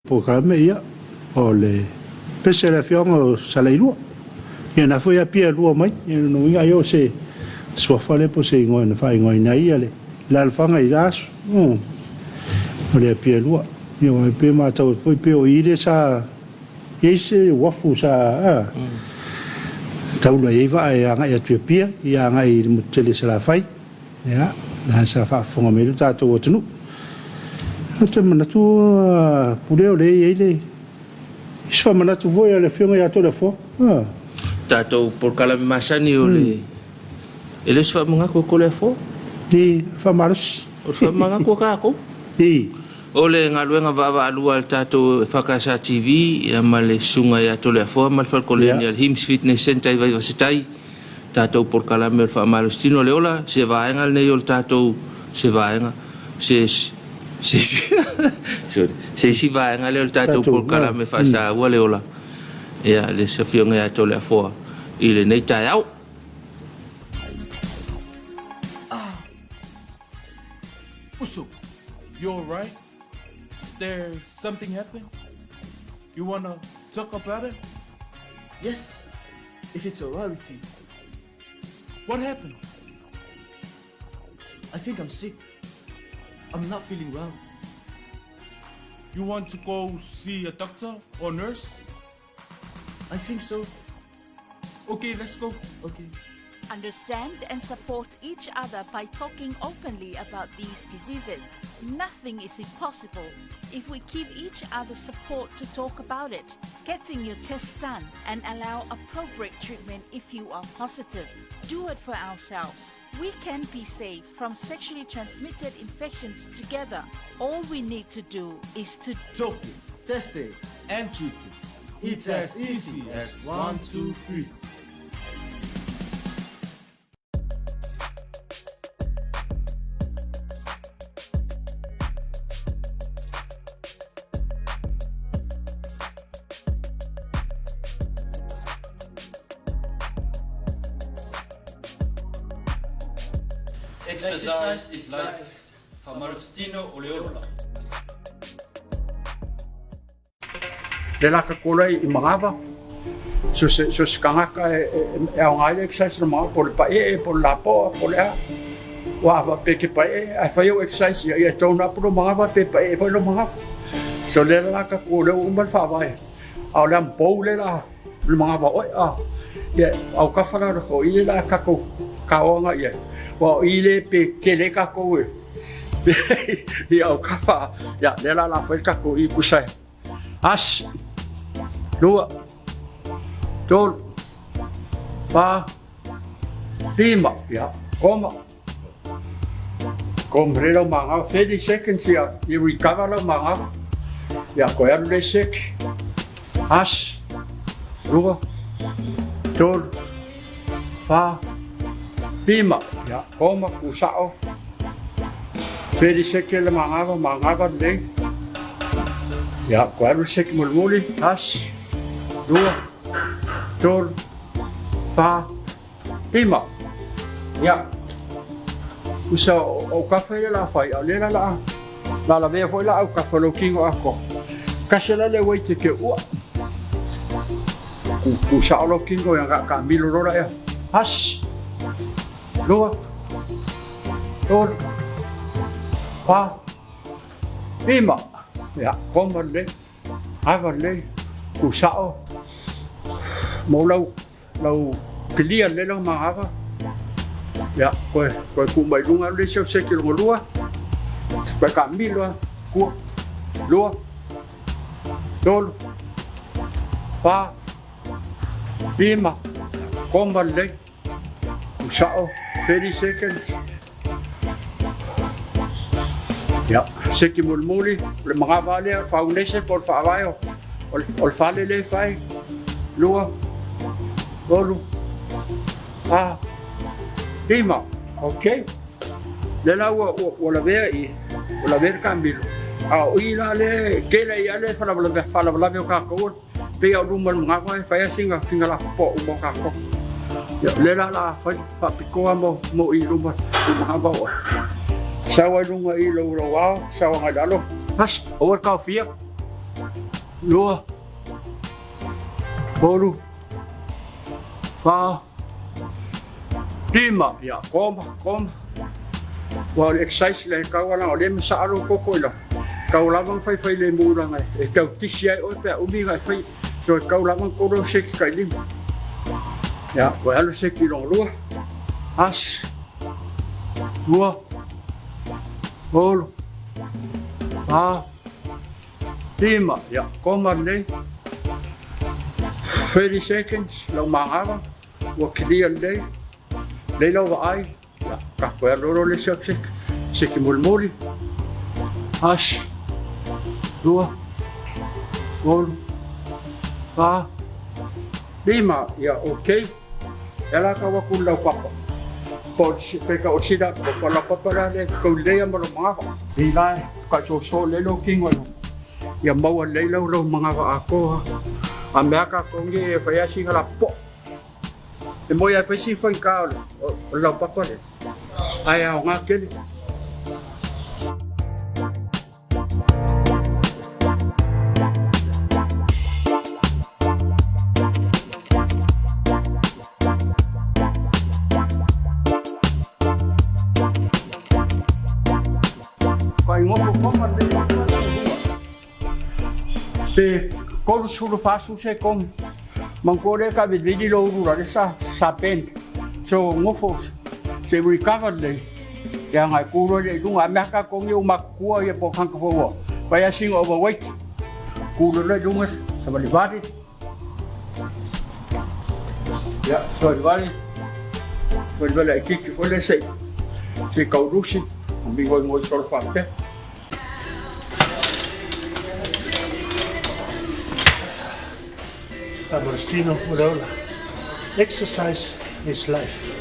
Programa ia o le pese la fionga salailua. Ia na foi a pia lua mai, ia no inga yo se sua fale po se ngoi na fai ngoi nai ale. La alfanga i las. O le pia lua. Ia o pe ma tau foi pe o ire sa ese wafu sa tau la iva e anga ia tu pia, ia anga i mutele se la fai. Ia na sa fa fonga me ta to tunu. Te manatu puleo le ele. Isfa manatu voia le fionga ia to le fo. Tātou porkala me masani o le... Ele se wha mga ko le fo? Ni, wha maras. O te wha mga ko kako? Ni. O le ngā luenga wawa alua al tātou EFKS TV, ia ma le sunga ia to le fo, ma le whalkolenia al Hims Fitness Center i vai wasitai. Tātou porkala me le wha malostino le ola, se vaenga nei o le tātou se vaenga. Se si vaenga le o le tātou porkala me wha sa ua le ola. Ia le se fionga ia to le afoa i le nei tai au. Uso, you alright? Is there something happened? You wanna talk about it? Yes, if it's alright with you. What happened? I think I'm sick. I'm not feeling well. You want to go see a doctor or nurse? I think so. Okay, let's go. Okay. Understand and support each other by talking openly about these diseases. Nothing is impossible if we give each other support to talk about it. Getting your tests done and allow appropriate treatment if you are positive. Do it for ourselves. We can be safe from sexually transmitted infections together. All we need to do is to Talk it, test it, and treat it. It's as easy as 1, 2, 3. Exercise is life. Famarostino Oleola. le la ka kola I mangava so skanga ka e ngai exercise ma por pa por la po por la wa va pe ke pa ai fa yo exercise ya tona pro mangava pe pa fa lo mangava so le la ka kola ban fa vai au lam po le la mangava oi ya au ka fa la ko I la ka ko ka o nga ye wa I le pe ke le ka ko ya au ka fa ya le la fa ka ko I kusai as dua tol pa lima ya koma komrelo manga 30 seconds ya you recover lo manga ya ko ya le sek as dua tol pa lima ya koma kusao 30 seconds manga le ya ko ya le sek mulmuli as dua tol pa lima ya usa o kafe la fai ale la ve foi la o kafe lo kingo ako kasela le wait ke u usa lo kingo yang ka milo ro ya has dua tol pa lima ya komale avale usao mau lâu clear lên lo mà ha ya coi cụ bảy luôn ăn đi siêu xe kilo lúa phải cảm bi luôn cua lúa đôn pha pima con bần lên sao 30 seconds ya sekimul muli le mga vale foundation por favor ol fale le fai lua dolu lima okay lela wala ver cambio ila le kela ya le fala ka ko pe au rumor mga ko fai singa la po mo ka ko lela la fa piko mo I rumor mga ba sawa lunga I lo wow sawa ngadalo has over ka fia lua bolu fa lima ya koma wa exercise le ka wala o le msa ro ko la ka wala bang fai le mu la ngai e ka tisia o pe o mi ngai fai so ka wala bang ko ro se ka lim ya wa lo se ki lo as lua bolu fa lima ya koma le 30 seconds lo mangava wa clear le lo ai ya ka ko lo le sek mulmuli as dua gol pa lima ya okay ela ka wa kulla papa por si pe ka osida ko la papa le ko le ya mo mangava di la ka so le lo king wa ya mau le lo mangava ako America kongi fai singa la po e mo ia fai si fai ka o la papa le ai a nga ke kai ngo ko man de pe ko sulu fasu se kom mangkore ka vidi lo rura sa pen so ngofos se recover le ya ngai kuro le dunga maka ko ngi makua ye po kan ko pa ya sing overweight kuro le dunga sa balibadi ya so balibadi kiki ko le se kaurusi mi go mo sol fatte Agostino Ureola. Exercise is life.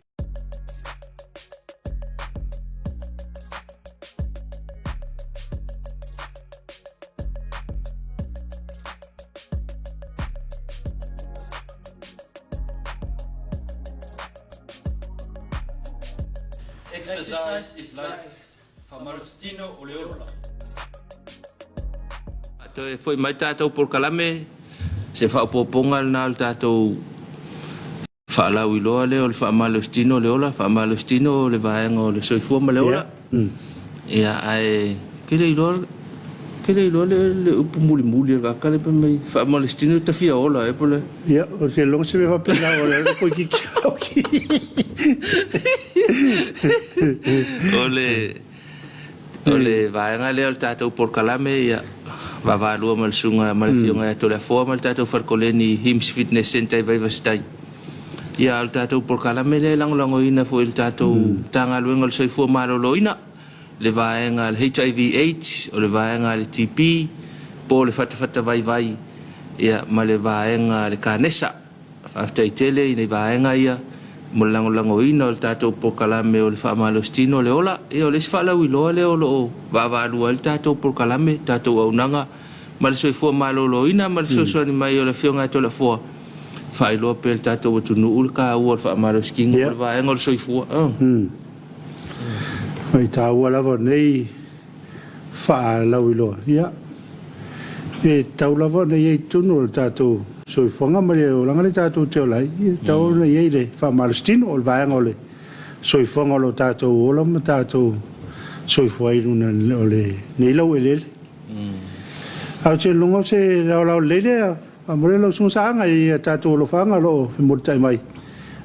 Exercise is life. Agostino Ureola. Toi foi mai tātou por kalame se whaapoponga na o tātou whaalau iloa leo le whaamalostino le ola, whaamalostino le vaenga o le soifua ma le ola. Ia ai, kere iloa le upu muli le kaka le pa mai whaamalostino ta fia ola e pole. Ia, o te longa se me whapena ola, le koi ki kia Ole vaenga leo le tātou porkalame ia wavalua ma le sunga ma le fionga e tole afoa ma le tātou wharkoleni Hims Fitness Center i Vaivastai. Ia le tātou porkalame le langolango ina fo il tātou tanga luenga le soifua malolo ina. Le vaenga le HIV/AIDS o le vaenga le TP po le fatafata vai. Ia ma le vaenga le kanesa. After tele ina vaenga ia mo langolango ina o le tātou porkalame o le whaamalostino le ola e o le sfalau iloa le o loo wavalua le tātou porkalame tātou aunanga ma le soifua malolo ina ma le sosoani mai o le fionga to le foa whailoa pe le tātou atunu ule ka ua le whaamaloskinga o le vaenga o le soifua mai tā ua lava nei whaalau iloa ia e tau lava nei ei tunu o le tātou soifuanga ma le o langa le tātou te olai tau na iei le whaamalostino o le vaenga o le soifuanga o lo tātou ola ma tātou soifua iruna o le neilau e lele au te lunga se lau lele a mole lau sunsaanga i tātou lo whaanga lo whimuritai mai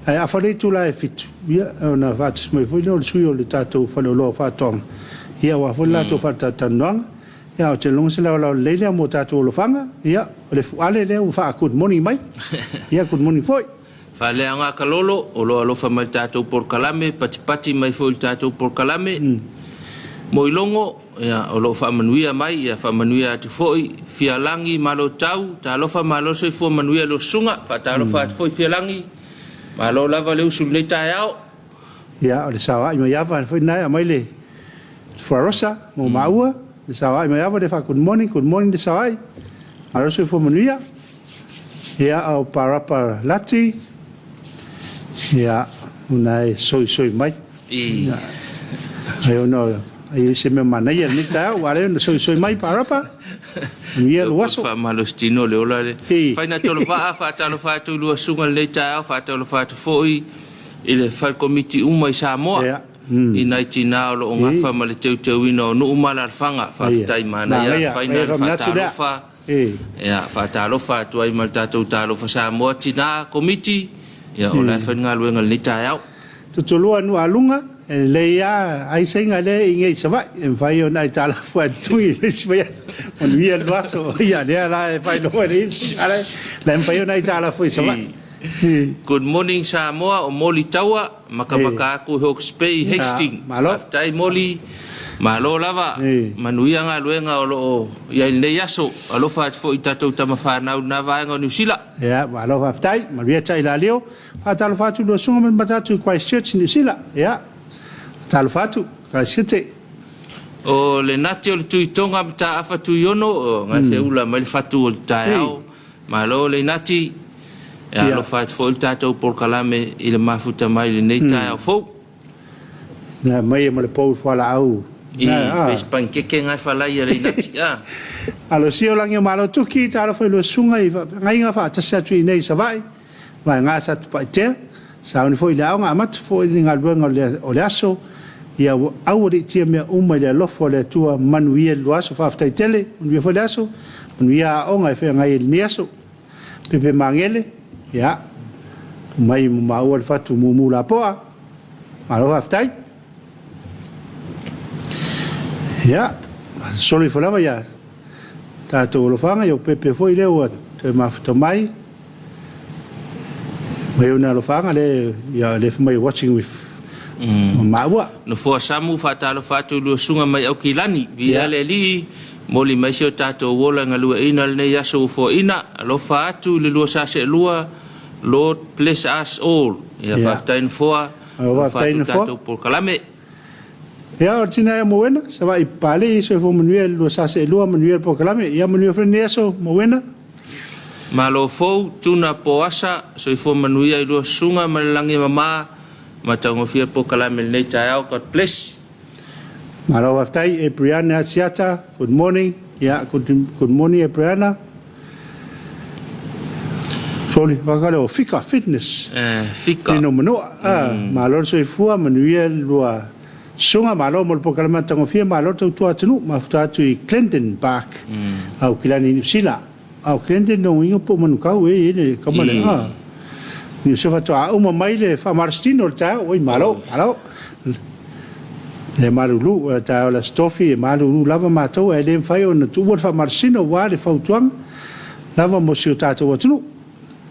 ai awhare tu la e fitu ia o na whātis mai fwile o le sui o le tātou whane o loa whātonga ia wa fwile la tō whātatanuanga ia o te longa se lau lele a mo tātou lo whaanga ia o le fuale leo wha good morning mai ia good morning foi Whalea ngā kalolo o loa lofa mai tātou porkalame pati mai fo il tātou porkalame mo ilongo ia o lo whaamanuia mai ia whaamanuia atu foi fialangi malo tau tā lofa malo soi fua manuia lo sunga tā lofa atu foi fialangi malo lava le usul nei tai au ia o le sawa i mai ava foi nai a mai le fuarosa mo maua le sawa i mai ava le wha good morning le sawa i malo soi fua manuia ia au parapa lati ia unai soi mai ai ono ai se me mana ia ni ta wale no soi mai parapa ia luaso fa malostino le ola le faina tolo fa talo fa tu lu sunga le ta fa tolo fa tu foi il fa komiti uma i Samoa i naitina lo nga fa male teu ino no umala fanga fa tai mana ia faina fa talo fa ia fa talo fa tu ai mal talo fa Samoa tina komiti ia ola fa ngaluenga le ta au tutulua nu alunga le ia ai senga le inge sava en fai ona tala fu tui le sva on via luaso ia le la fai no le ala la fai ona tala fu sava Good morning Samoa o moli taua makamaka ku Hawke's Bay Hastings aftai moli malo lava manuia nga luenga o lo ia le yaso alo fa fo itato tama fa na vaenga New Zealand ia malo aftai maria tai la leo atalo fatu lo sunga men batatu Christchurch New Zealand ia talo fatu Christchurch o le nati o le tuitonga mta afa tuiono ngai feula mai fatu o taao malo le nati ia lo fa fo itato por kalame ile mafuta mai le nei taao fo na mai mo le pou fala au Pes pankeke ngai falai re nati alo sio langi malo tuki talo foi lo sunga ngai nga fa tsa tu nei savai vai nga sa tu paite sa uni foi la nga mat foi nga luenga o le aso ia au ri tia me uma le lofo le tua manuia lo aso fa ftai tele un foi le aso un ia o nga fe ngai ni aso pepe mangele ia mai ma o fa tu mu la poa malo fa ftai ia soli falava ia tātou lo whanga i o pepe foi leo te mafuta mai mai una lo whanga le ia le mai watching with maua no fo samu fatalo fatu lu sunga mai au kilani via le li moli mai sio tātou wola ngalua ina le yaso fo ina lo fatu le lu sa se lua Lord bless us all ia fatain fo fatu tātou por kalame ia ortina e moena se vai pale iso fo manuel lo sa se lua manuel por kalame ia manuel freneso moena malo fo tuna poasa so fo manuia lo sunga malangi mama matango fia por kalame nei tao God bless malo aftai e Brianna Siata good morning ia good morning e Brianna Foli, wakale o fika fitness. Fika. Ino manoa, malo so ifua manuia lua sunga malo mo po kalama tango fia malo tau tua tenu mafuta atu I Clinton Park. Au kilani New Zealand. Au Clinton no ingo po manukau ne kamale ni se fa toa uma mai le fa marstino ta oi malo le malulu ta la stofi malulu lava matou e le fai ona tu fa marstino wa le fa tuang lava mo si ta to tunu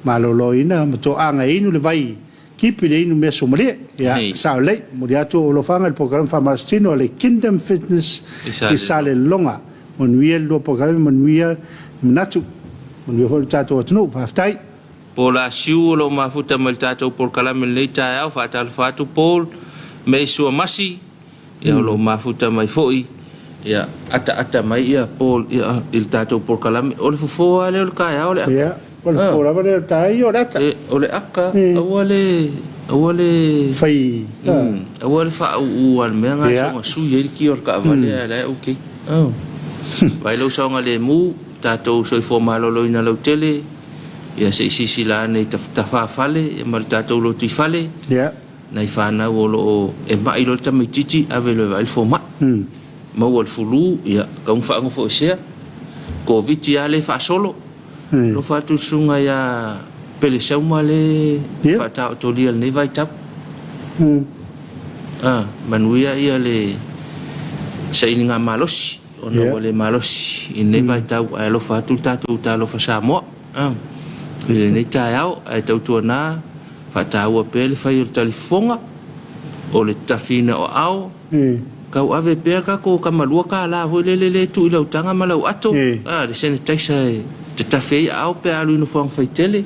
malo loina mo to anga inu le vai kipi le inu me somale ya sa le mo dia to lo fanga il programma fa marstino le Kingdom Fitness isale longa mon wiel lo programma mon wiel natu mon wiel ta to tunu fa tai po la siu lo mafuta mal tatou por kalame le tau fa tal fatu pol me sua masi ya lo mafuta mai foi ya ata mai ya pol ya il tatou por kalame o le fofo ale o ka ya o le ya o le fofo la le tai o data o le aka o le fai o le fa u al me nga so su ye ki o ka vale ala okay vai lo so nga le mu tatou so fo malo lo ina lo tele ya se sisi la nei tafa fale e mal tatou lo ti fale ya nei fana o lo e mai lo tamititi ave lo vai fo ma ma o fulu ya ka fa ngo fo sia covid ya le fa solo lo fa tu sunga ya pele sa male fa ta to li nei vai tap manuia ia le sa inga malos ono le malos in nei vai tau lo fa tu tatou ta lo fa Samoa Pele nei taiao, ai tau tuana, whataua pele whai o talifonga, o le tafina o ao, kau ave pēr kako kamalua ka la hoi le tu ilau tanga malau ato, le sene taisa te tafei ao pe alu ino whang whai tele,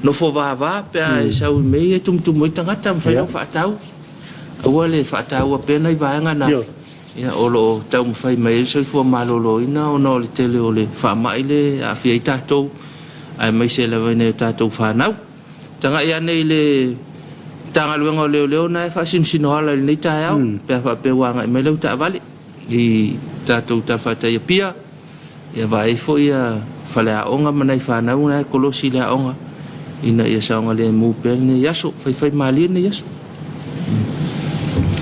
no fo vava pe a sau mei e tumtumu i tangata mwhai au whatau, aua le whataua pēna i vaenga na, ia o lo tau mwhai mai so i fua malolo ina o no le tele o le whamai le a fia i tātou, ai mai se lava nei tatou whanau. Tanga ia nei le tanga luenga o leo na e whasinusino ala nei tai au, pia whape wanga I mai lau ta vale. I tatou ta whatai a pia, ia vai fo ia whale a onga manai whanau na e kolosi le a onga. Ina ia saonga le mūpel ne yaso, whai malia ne yaso.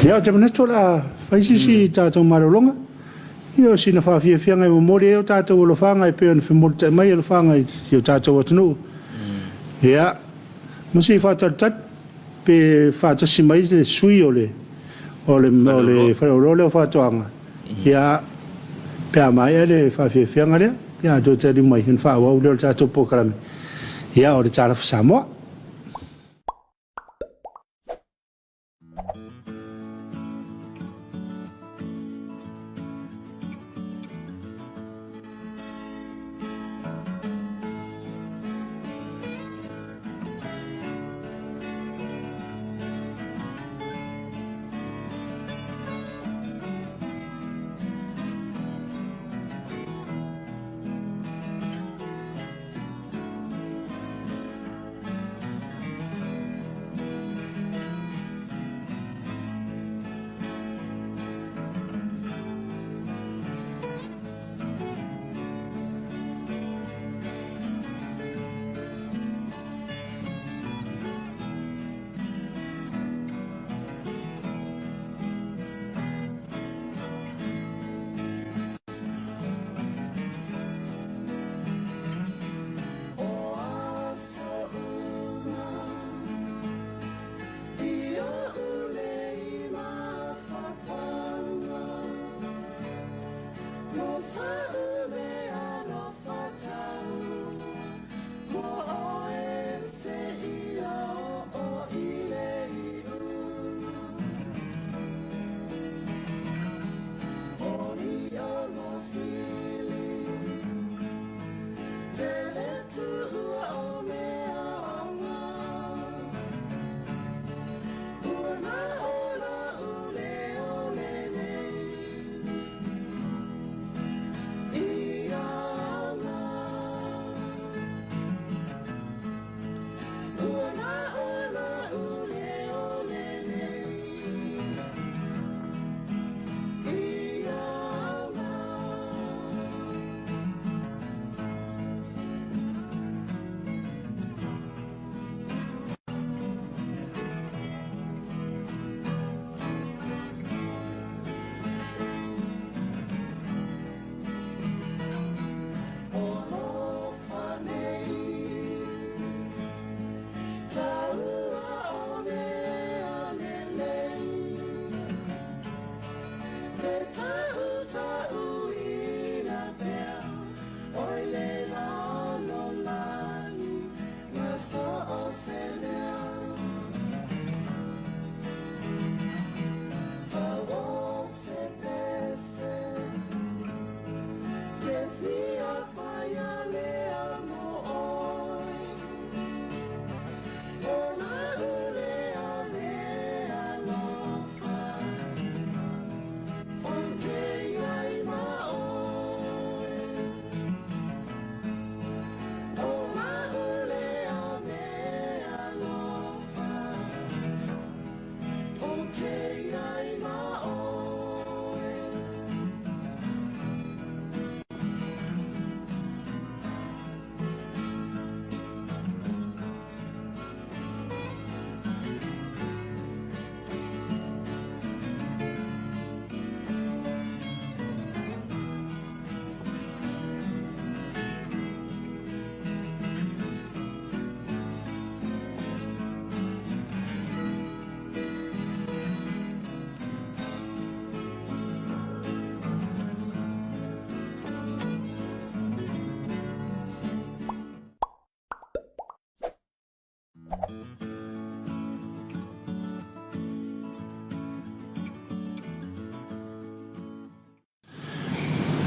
Ia o te maneto la whaisisi tatou marolonga. Io sina fa fia ngai mo mori o tatou lo fanga e pe on fimol mai lo fanga io tatou tunu ia mo si fa tat pe fa ta si mai le sui ole fa lo fa toanga ia pe mai ele fa fia ngai ia do te mai hin fa wa o tatou program ia o Talofa Samoa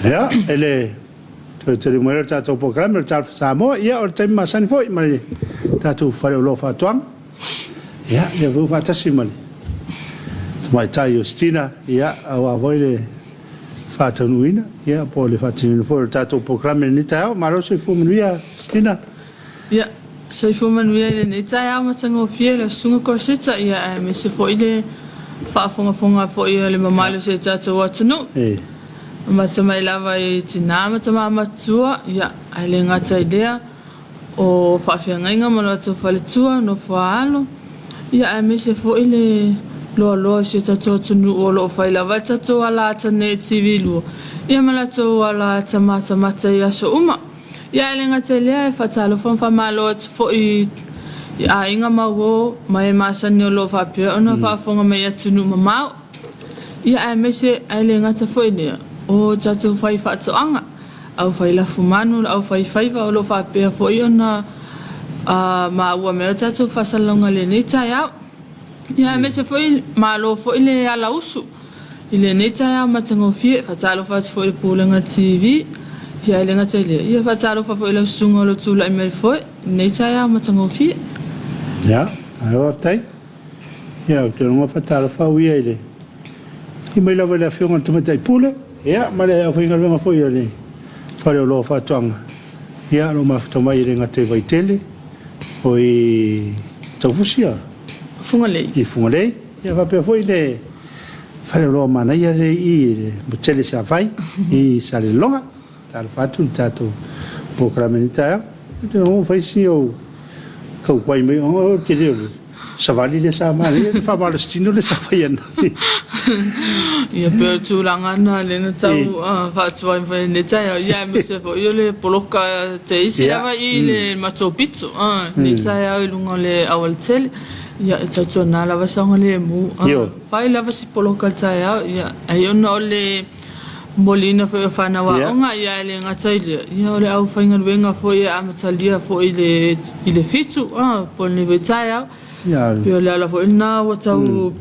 Ya, ele te mo le tato program le tato Samoa ia o te masani foi mai tato fare lo fa tuang. Ya, ia vo fa tasi mai. Mai tai Justina ia a voi le fa tanuina ia po le fa tinu foi tato program ni tao maro se fu mia Justina. Ya, se fu mia ni tao ma tango fiela sunga ko seta ia me se foi le fa fonga foi le mamalo se tato watno. Mata mai lava I tina mata matua ia ale ngata idea o whawhiangainga mana tu whaletua no whaalo ia me se fo ile loa se tato tunu o lo whailava tato ala tane TV luo ia mana to ala mata ia so uma ia ale ngata idea e whatalo whamalo atu fo I a inga mawo mai masani o lo whapia ona whafonga mai atunu mamao ia me se ale ngata fo ile o tato fai whaatoanga au fai la fumanu au fai faiva o lo whapea fo I ona ma ua mea tato whasalonga le neita iau ia me se foi ma lo fo ile ala usu ile neita iau matango fie whatalo whatu fo ile pūlenga TV ia ile ngata ile ia whatalo fo ile sunga lo tula I mele foi neita iau matango fie ia alo tai ia te runga whatalo whau ia ile I mai lawa le whionga tumatai pūle ia male a whainga runga fo ia le whare o lo whatuanga ia lo mawhatamai re ngate waitele o I taufusia fungalei I fungalei ia whapea fo I le whare o lo mana ia le I le mutele sa whai I sa le longa tala whatu tato pokramenita ia te o whaisi o kau kwai mai o te reo savali le sa mani le whamala stino le sa whai ana ia pe tulangana le na tau whatuai whai ne tai ia me se fo ia le poloka te isi lava I le matopitsu ne tai au lunga le awal tele ia tau na lava sanga le mu whai lava si poloka tai au ia ai ona o le molina fo whana wa onga ia le ngata ia o le au whainga luenga fo ia amatalia fo I le fitu po le vetai au pio le ala fo ina wa tau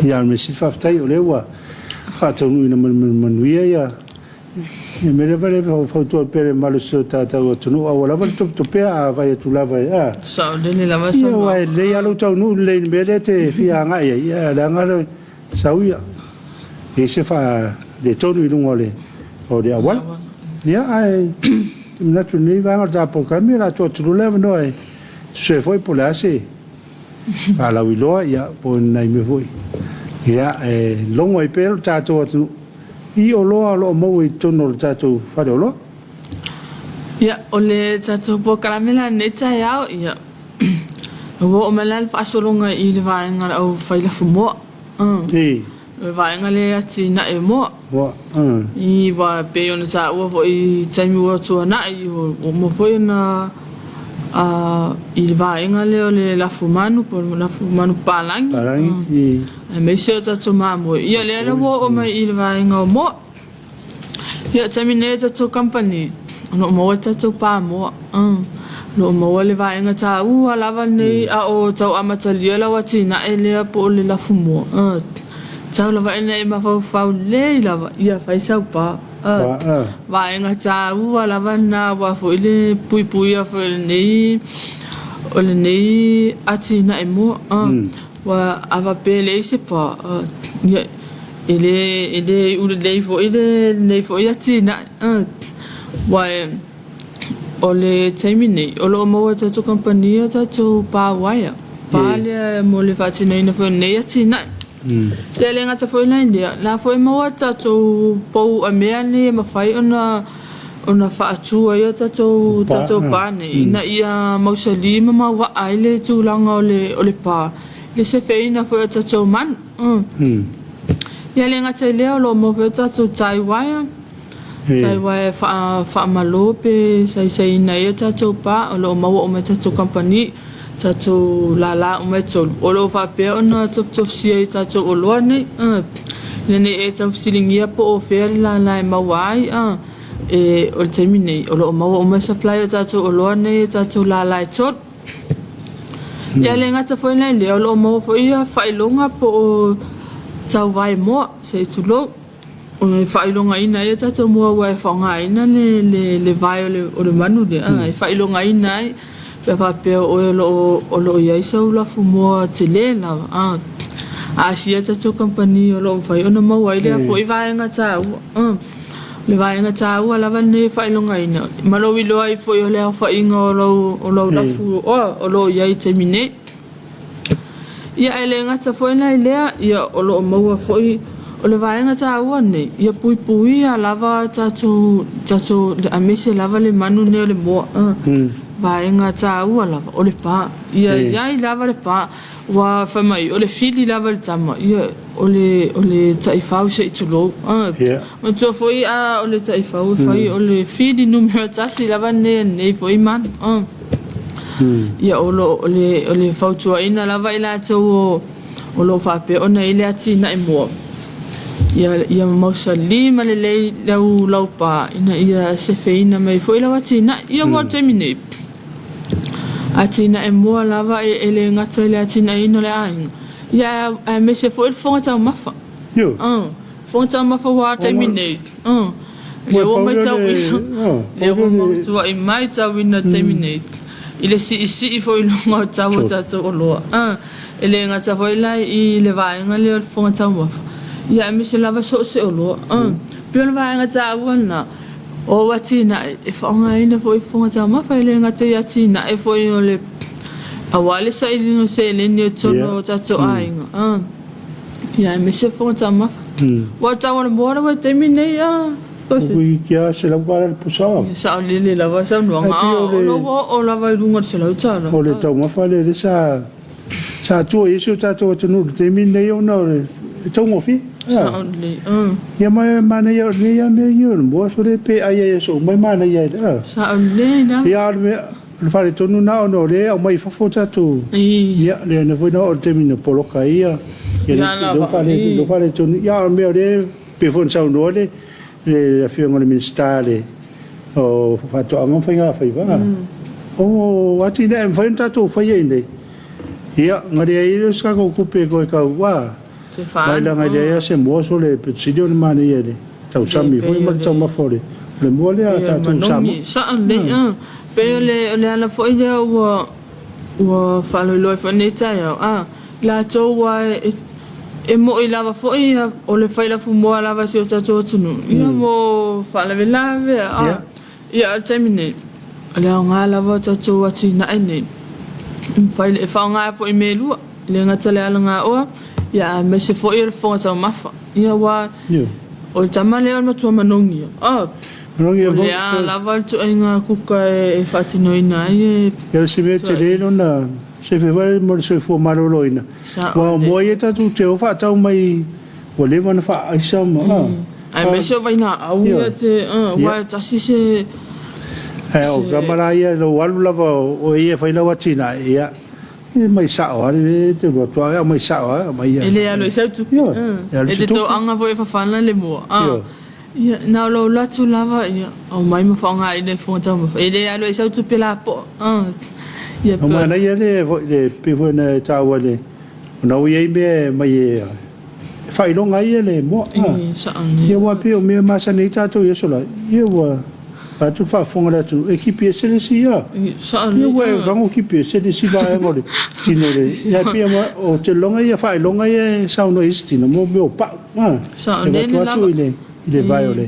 ia me si whaftai o lewa whatau nui na manuia ia ia me lewa lewa whautua pere malu seo tātau o tunu a wala wale top topea a vai atu lava ia sao lele lava ia wai lei alu tau nu lei mele te fia nga ia le angaro sau ia e se wha le tonu I lunga o le awala ia ai natu nei vanga ta programi la to tulu lewa noi se foi po le ase ala wiloa ia po nai me foi ia longo I pelo tato atu I o loa lo mo I tono le tato fare o loa ia o le tato po karamela neta iau ia o malal fasolonga I le vaenga au faila fumo le vaenga le ati na e mo I va pe ona sa o vo I taimi o tuana I o mo foi na il vaenga le o le lafumanu po lafumanu palangi me se tato mamo ia le la o mai il vaenga o mo ia taimi tato company no mo tato pa mo no mo le vaenga ta lava nei a o tau amatalia la watina ele po le lafumo tau lava ene ma fa le lava ia fai sau pa vaenga ta lava na wa fo ile pui a fo nei o le nei atina e mo wa ava pele se pa ia ele u le nei fo ia tina wa o le taimine o lo mo ta to company ta to pa waya pa le mo le fatina ina fo nei atina te le ngata fo ina india la fo mo ta to po a meani ma fai ona fa atu ia ta to pa ne ina ia mausali ma wa aile tu langa o le pa le se fe ina fo ta to man ia le ngata le lo mo ta to tai waya sai wai fa malope sai na ia tato pa o lo mau o me tato company tato la o me tol o lo fa pe ona top sia tato o lo ne ne e tato silingia po o fe la mawai e o termine o lo mau o me supply tato o lo ne tato la tot ia le ngata foi lai le lo mo foi failonga po tau vai mo se tulo o failonga ina ia tatu mo wa fonga ina le vai o le manu le failonga ina pe pa pe o lo ia so la fu mo tele la a sia tatu company o lo fai ona mo wa ile foi vai ngata le vai ngata wa la ne failonga ina malo wi lo ai foi o le fa inga o lo la fu o lo ia terminate ia ele ngata foi na ile ia o lo mo foi o le vai ngata wa ne ia pui a lava tatu le amise lava le manu ne le mo vai ngata wa lava o le pa ia i lava le pa wa fa mai o le fili lava le tama ia o le taifau se tulo ma to foi a o le taifau foi o le fili numero tasi lava ne foi man ia o le fautua ina lava ila to o lo fa pe ona ile ati na mo ia mausali ma le lau pa ina ia se feina mai foi la ati na ia mo terminate ati na mo lava ele ngata le ati na ina le ai ia me se foi fonga ta mafa yo fonga ta mafa wa terminate le o mai ta le o mai tua i mai ta wina terminate ile si foi longa ta wa ta to lo ele ngata foi la i le vai ngale fonga ta mafa ia me se lava so se lo pe le vai ngata wa o watina e fonga ina foi fonga ta mafa ele ngata ia tina e foi o le awale sa ilino se le ni tono tato ainga ia me se fonga ta mafa wa ta wa mo wa terminate Ui kia se lau para le pusao. Sa le lava sa nuanga o lava lunga se lau tara. O le tau mafa le sa tua isu tato tunu te min le ona le tau ngofi. Sa le ia mai mana ia le ia me ia mo so le pe ai so mai mana ia sa le na ia me le fare tonu na no le o mai fafo tato ia le na foi na o te min poloka ia ia le fare tonu ia me le pe fon sa no le fianga le ministale o fato anga fainga faiva o ati ne fainta to faie nei ia ngari ai ska ko kupe ko ka wa se fa vai la ngari se mo so le presidio le mani ele tau sami foi mal tau ma fore le mo le ata tu sam sa le pe le ala foi le o fa lo fa neta ya la to wa e mo I lava foi o le fai la fumo lava si o tato tunu ia mo fa la velave ia terminate le nga lava tato ati na ene fai le fa nga foi melu le nga tele ala nga o ia me se foi le fo ta mafa ia wa o tama le ma tu manongi ia lava tu nga kuka e fatino ina ia se mete le na se fe vai mo se fo maroloina wa mo ia tu te o fa tau mai o le wana fa aisa ma ai me se vai na au te wa tasi se o gamara ia lo walu lava o ia fa ina watina ia mai sa o ale te lo tua mai sa o mai ia ele alo sa tu e te to anga voi fa fana le mo ia na lo la tu lava ia o mai mo fa nga ile fo tau ele alo sa tu pela po o mana ia le pe na tawa le na ia me mai fai longa ia le mo ia wa pe o me masa nei tato ia sola ia wa tu fa fonga tu equipe se le sia ia wa gango equipe se le si va ngore tino le ia pe o te longa ia fai longa ia sa no istino mo me o pa sa ne le vai ole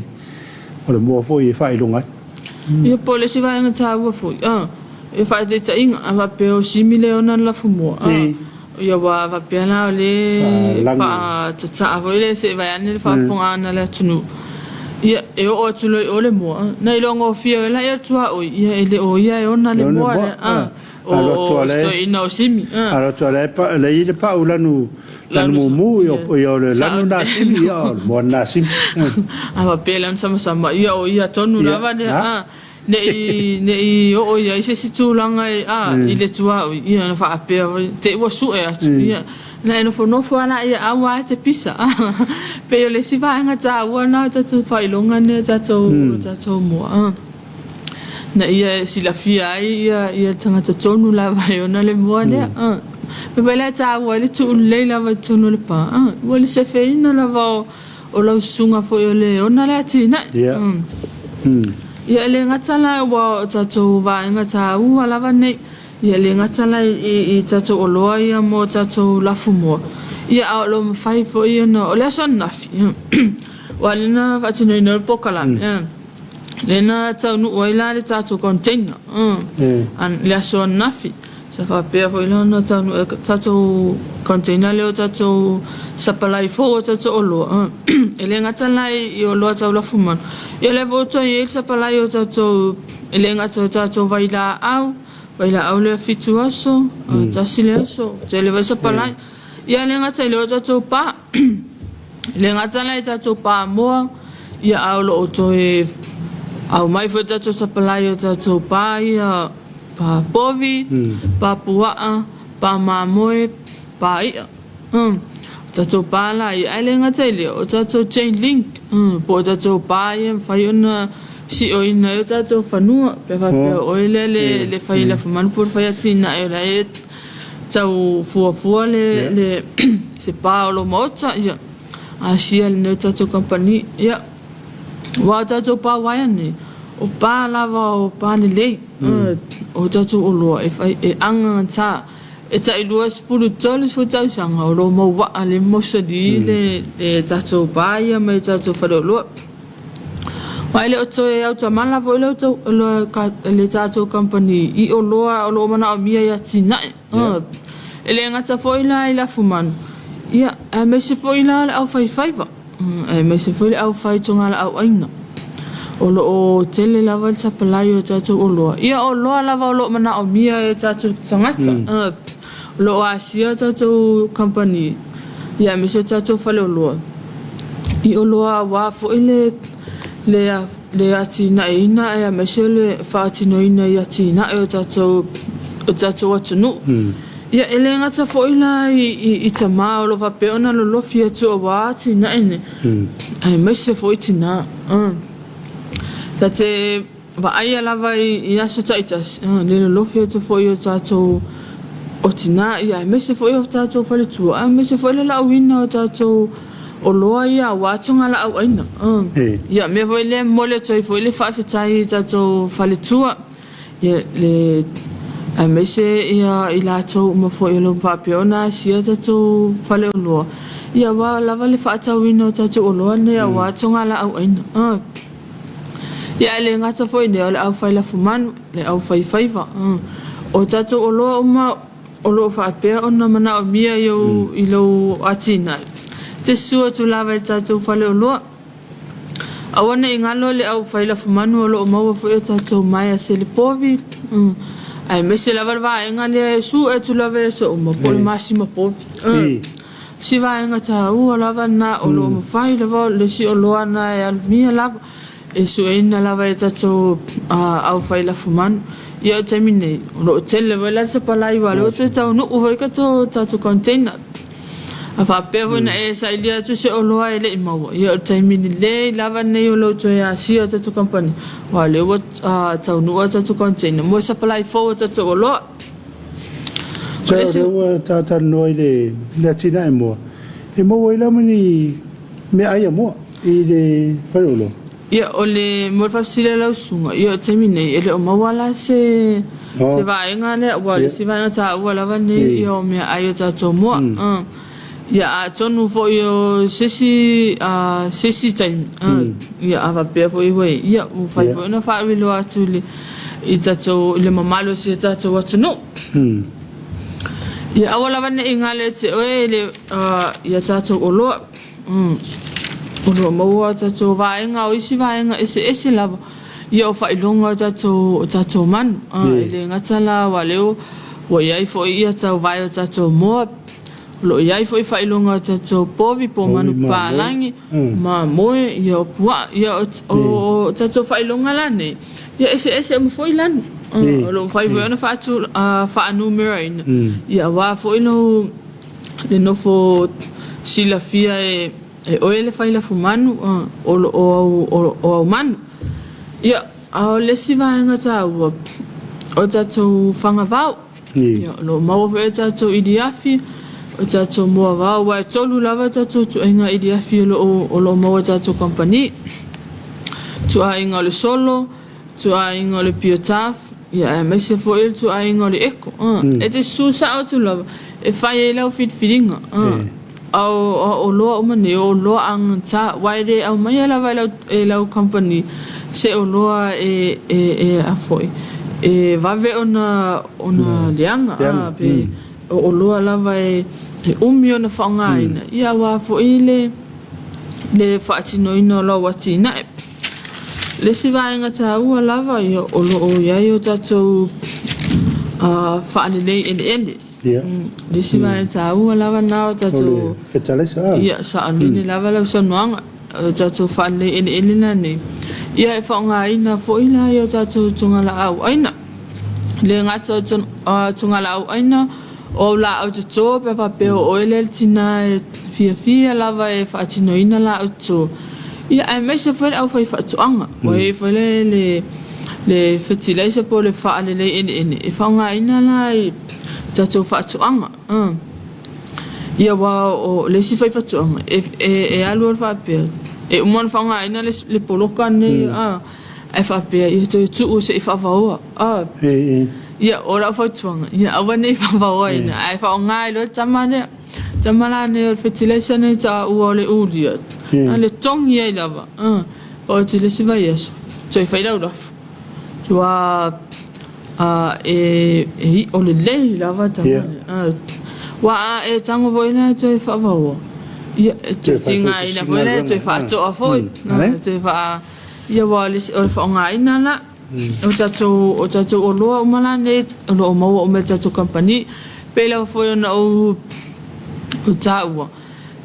o le mo fo ia fai longa ia pole si va nga tawa fo e fa te tai ava pe o simile ona la fumo ia wa va pe na le fa tsa avo ile se va ane fa fonga na le tunu ia e o tulo o le mo na ilongo fia la ia tua o ia ele o ia ona le mo o sto ina o simi ala to le pa le ile pa ula nu lanu mu yo le lanu na simi ia mo na simi ava pe lam sama ia o ia tonu lava de nei o ia se situlanga ile tua ia na fa pe te wa su ia na no fo no fo ana ia awa te pisa pe le si va nga ta wa na ta tu fa ilonga ne ta to mo na ia silafia ai ia tangata tonu la vai ona le mua lea me vai le tāua le tu le la vai tonu le pa wale se feina la va o lau sunga fo o le ona le atina ia le ngatala wa tatou vai ngata ua lava nei ia le ngatala i tatou o loa ia mo tatou lafu mo ia au lo mawhai fo ia no o le ason nafi wale na fatino ino le pokalam lena tau nu oila le tatou container an le ason nafi sa fa pe fo ila no tatou container le tatou sapalai fo tatou o loa ele ngatala i o loa tau lafu man ia le voto i sapalai o tatou ele ngata tatou vaila au le fitu aso tasile aso te le vai sapalai ia le ngata le o tatou pa le ngata le tatou pa mo ia au lo oto e au mai fo tatou sapalai o tatou pa ia pa povi pa pua pa mamoe pa ia tatou pa la ia le ngata le o tatou chain link po tatou pa ia fai ona si o ina o tatou fanua pe fa pe o le fai la faman por fai atina e la e tau fua le se pa o lo mota ia asia le tatou company ia wa tatou pa waiane o pa lava o pa ni le o tatou o lo e fai e anga ta e ta ilua spulu tole fo tau sanga o lo mo wa le mosadi le tatou pa ia me tatou fa lo Wai le oto e au tamala vo le oto le tatou company i o lo mana o mia ia tina ele ngata foi la ila fuman ia me se foi la au fai va me se foi au fai tonga la au aina o tele la val sapalai o tatou o lo ia o lo lava o lo mana o mia e tatou tangata lo asia tatou company ia me se tatou fale o lo i o lo wa foi le atina ina e me se le fatino ina ia tina e o tatou atunu ia ele ngata foi la i tama o lo va pe ona lo fia tu o wa tina ene ai me se foi tina sa te va ai la vai ia so taitas le lo fia tu foi o tatou o tina ia me se foi o tatou fale tu me se foi la wina o tatou o loa ia watonga la au aina ia me foi le mole toi foi le fa fitai tatou fale tua ia le a me se ia ila to mo foi lo papiona sia tatou fale o loa ia wa lava le fa tau ino tatou o loa ne ia watonga la au aina ia le ngata foi ne au fai la fuman le au fai faiva o tatou o loa o lo fa pe ona mana o mia yo ilo atina te sua tu lava tatou fale o loa awana ingalo le au fai la fumanu o lo maua foi tatou mai se le povi ai me se lava va ingale su e tu lava so mo pol massimo povi si va ingata u lava na o lo fai lava le si o loa na e al mia lava e su ina lava tatou au fai la fumanu ia termine lo tele vela se palai va lo tau no o vai ka tatou container afa pevo na e sa ilia tu se oloa ele mau ia taimini le lava nei o lo to ya sia tatou company wa le wa tau no tatou container mo sa palai fo tatou oloa so le tata no ile la tina mo e mo ila mani me ai mo i le farolo ia ole mo fa sile la sunga ia taimini ele o mawala se va engale wa se va ta wa lava nei io me ai tatou mo ia tonu fo yo sesi time ia ava pe fo i ia u fai fo na fa lo atuli i tatou le mamalo se tatou atu no ia awala vane ingale te ele ia tatou olo mo tatou vaenga o isi vaenga ese lava ia o fai longa tatou man ele ngatala waleo wa ia fo ia tau vai tatou mo lo ia foi fai longa tatou povi po manu palangi ma moe ia pua ia o tatou fai longa lane ia ese mo foi lan lo fai foi na fatu fa numero in ia wa foi no le no fo sila fia e o ele fai la fumanu o man ia a le si vaenga ta ua o tatou whangavau. Ia, lo mau fe tatou idiafi, o tatou mua vau, wa tolu lava tatou tu inga idiafi o lo mau tatou company. Tu a inga le solo, tu a inga le piotaf, ia me se fo il tu a inga le eko. E te susa o tu lava, e fai e lau fitfiringa. O loa o mane, o loa ang ta, waire au mai lava e lau company, se o loa e a foi. E vave ona lianga, pe o loa lava e umi ona whaongaina. Ia wa fo i le whaatinoina o lau watina e. Le si vaenga ta ua lava ia o lo o iai o tatou whaanilei ene. Le si vaenga ta ua lava nao tatou ia sa anine lava lau sanuanga o tatou whaanilei ene na nei. Ia e whaonga ina fo ila ia o tatou tungala au aina. Le ngata tungala au aina o la au tatou pe papeo o ele tina e fia lava e whaatinoina la au tatou. Ia ai mai se foi au foi fatuanga. Wai foi le fertilizer po le fa le ene e fa nga ina la tatou fatuanga. Ia wa o le si foi fatuanga. E alu fa pe. E mon fa nga ina le poloka ne e fa pe ia tu se fa va. Ia ora fatuanga. Ia awane fa va ina. Ai fa nga lo tamala ne o fertilizer ne ta o le ulia. Ale tongi ai lava. O te le siva yeso. Toi fai lau rafu. Tua o le lei lava tamale. Wa e tango voina toi fa vaua. Ia toi tinga ina voina toi fa toa foi. Toi fa ia wa le o fa nga ina la. O tatou o loa o malane o lo mau o me tatou company. Pela foi na o taua.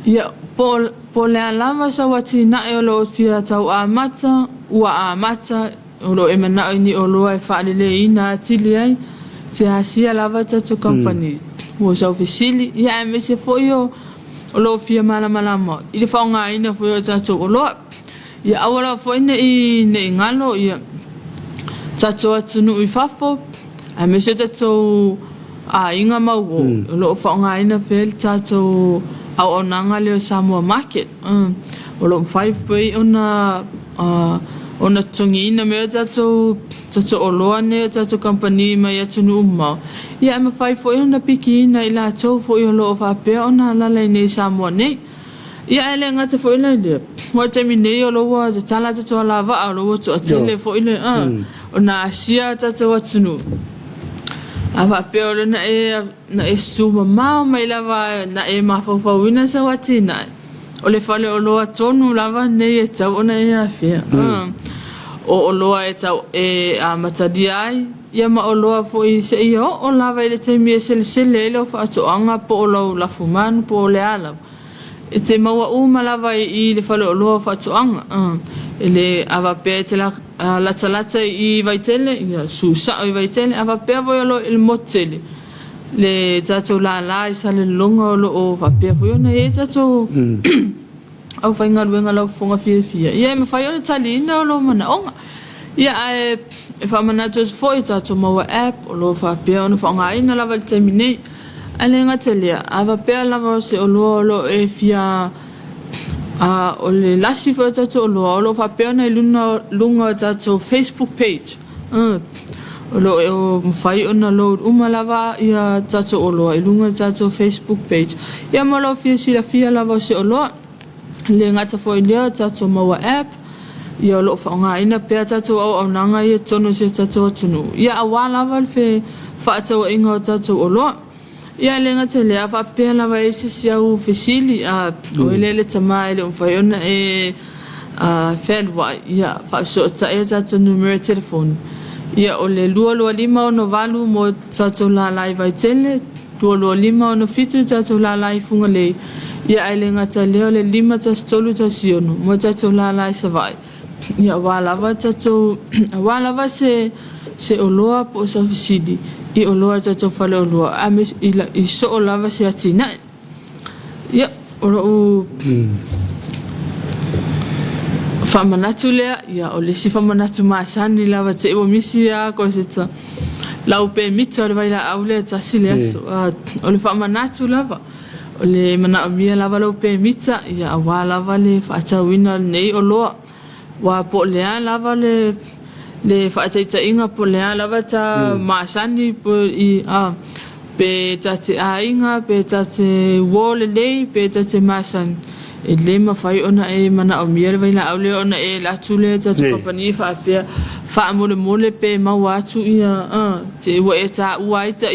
Ia po le alama sa wati na e o lo fia tau a mata, ua a mata, o lo e mana ni o lo e whaalele ina atili ai, te hasia lava tatou company. Ua sa ofisili, ia e mese foi o lo fia malamalama. I le whaonga ina foi o tatou o loa. Ia awala foi ne i ngalo, ia tatou atunu i fafo, a mese tatou a inga mau o lo whaonga ina fel tatou au onanga leo Samoa market. O lo 5 way ona tongina me tatou o loa ne tatou company mai atunu umau. Ia ma 5 way ona piki ina ila tau fo i lo fa pe ona lala nei Samoa nei. Ia ele ngata fo ina le. Mo te mine o lo wa tala tatou lava o lo to atele fo ile ona asia tatou atunu. Ava peolo na e suma mau mai lava na e mafawina sa watina. O le fale o loa tonu lava nei e tau ona e afia. O loa e tau e a matadi ai. Ia ma o loa fo i se i o lava i le teimi e sele ele o whaatoanga po o lau lafumanu po o le ala. E te maua uma lava i le fale o loa whaatoanga. E le ava pea te lata i vaitele, ia susa i vaitele, ava pea voi alo il motele. Le tatou la i sa le longa o lo o vapea voi ona e tatou au whainga ruenga lau fonga fia. Ia me whai ona tali ina o lo mana onga. Ia e whamanato se foi tatou maua app o lo vapea ona whaonga ina lava le taimine. Ale ngatelea, ava pea lava se o lo e fia o le lasi fo tatou o lo whapea na i lunga tatou Facebook page. O lo e o mwhai ona lo umalava ia tatou o loa i lunga tatou Facebook page. Ia malo fia lava se o loa. Le ngata fo i lea tatou maua app. Ia o lo whaonga ina pea tatou au nanga ia tono se tatou atunu. Ia awa lava fe whaatau inga o tatou o loa. Ia le ngata le awa pea lava e se siau fesili o ele tama ele mwhai ona e whenwai. Ia whaasua tae tatou numero telefoni. Ia o le 225 ono valu mo tatou lalai vaitele, 225 ono fitu tatou lalai funga lei. Ia ai le ngata leo le 5 tasitolu tasiono mo tatou lalai savai. Ia walava tatou, walava se oloa po sa fisidi. I oloa tatou fale oloa. Ame i so olava se atina. Ia olo u whamanatu lea, ia o le sifa manatu masani lava te o misi a ko se ta lau pe mita le vai la au le tasi le aso o le whamanatu lava o le mana o mia lava lau pe mita ia a wā lava le whaatawina nei o loa wā po lea lava le whaataita inga po lea lava ta masani po i pe ta te a inga pe ta te wole lei pe ta te masani e le mawhai ona e mana o mia le vai la au le ona e la tule ta tu kapani whaapea wha mole pe mau atu ia te ua e ta ua ita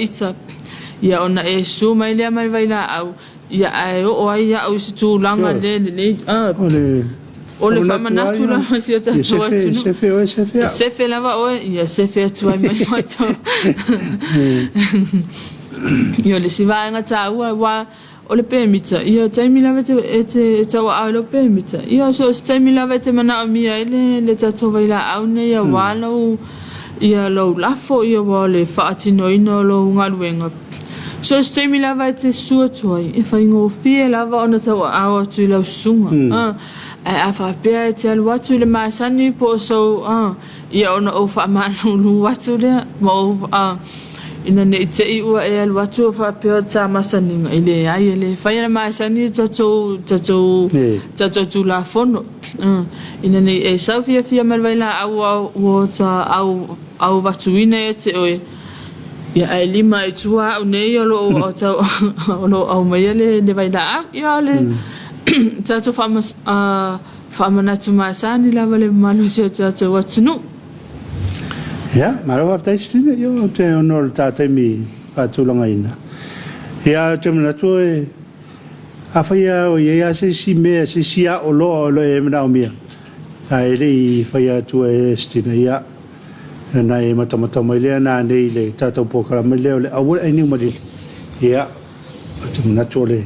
ia ona e su mai lea mai vai la au ia ai o ai ia au si tu langa le o le wha manatu la si o ta tu atu sefe lava oe ia sefe atu ai mai mato ia le si vaenga ta ua wa o le pēmita, ia taimi lawe te tau au lo pēmita. Ia so taimi lawe te mana o mia le tato vai la au ne ia walau, ia lau lafo ia wa le whaatino ino lo ngaruenga. So taimi lawe te sua tuai, e whaingo fie lawa ona tau au atu i lau sunga. Ai a whapea e te alu atu le maasani po so, ia ona o whaamanu lu atu lea, ma o ina ne te i ua e alu atu o whapeo tā masaninga i le ai e le whaia masani tatou tu la fono ina ne e sau fia malwai la au ta au watuina e te oe ia e lima e tua au nei o lo o tau o lo au mai le vai la au ia le tatou whamanatu masani la wale manu se tatou watunu. Ya, marawa taistina yo te onol tata mi patulanga ina. Ya te manatu e afaya o ye ase si me se sia o lo e mena o mia. Ai le faya tu e stina ya. Na e mata mai le na nei le tata pokara me le awul ai ni mari. Ya te manatu le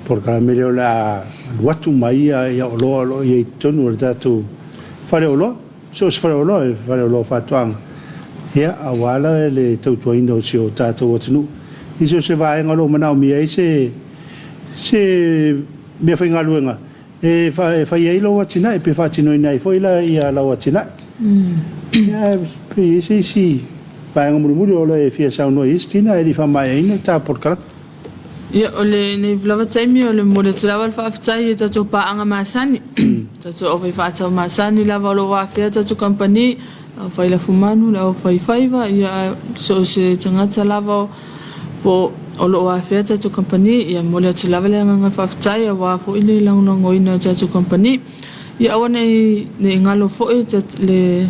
pokara me le la watu mai ya o lo ye tonu tatu fare o lo so fare o lo fatuang. Ya awala le tautua ina o si o tātou atunu. Iso se vaenga lo manao mia i se mea whainga luenga. E whai ei lo watina e pe whatino ina i whaila i a lau watina. Ya pe isi si vaenga murumuri o le fia sauno i istina e li whamai ina tā porkara. Ia o le nei vlawa taimi o le mole te lawa whaafitai e tatou paanga masani. Tatou o whai whaatau masani lawa lo wafia tatou company. Au whaila fumanu, au whaiwhaiwa, ia so se tangata lava po o loo a whea tatu company, ia mole atu lava le nganga whaftai, a wafo ile launa ngoina tatu company. Ia awa nei ngalo foe le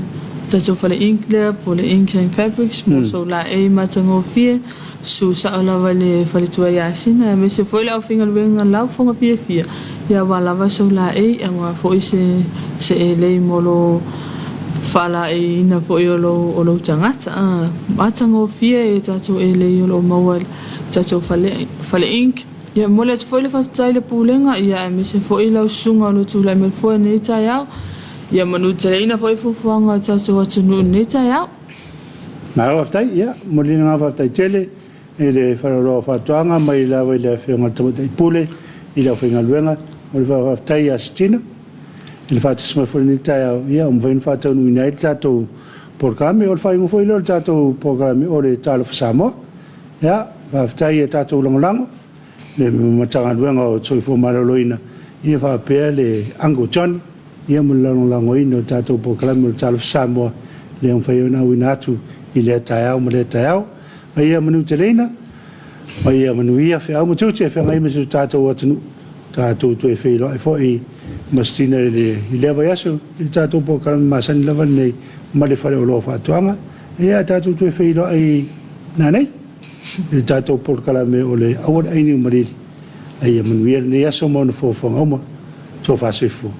tatu whale inkle, po le Inking Fabrics, mo so la e matango fie, su sao lava le whale tua iasina, me se foe lau whinga luenga lau whonga fia. Ia wa lava so la e, a wafo se e lei molo fala e ina fo i o lo tangata matango fia e tatou e le i o lo maua tatou fale ink ia mole atu foi le whaftai le pūlenga ia e me se fo i lau sunga o lo tūlai me fo e nei tai au ia manu te le ina fo i fufuanga tatou atu nu nei tai au Mara whaftai, ia, mole nga whaftai tele e le whararo whatuanga mai lawa i le whionga tamatai pūle i lau whinga luenga mole whaftai a stina il fatto che fuori Italia io un vien fatto un ineditato programmi o fai un foilo il tato programmi o le Talofa Samoa ya va fai tato long le matanga duanga o soi fo maroloina ia fa pele ango John ia mo long ino tato programmi o Talofa Samoa le un fai una winatu il taia mo le taia ia manu telena ia manu ia fa mo tuche fa mai mo tato watnu tato tu e filo e foi mastina le leva yaso il tato po kan masan leva nei male fare o lo fatuanga e a tato tu e lo ai nanai il tato po kala me o le awad ai ni mari ai manuel ne yaso mon fo fo ngoma so fa se fo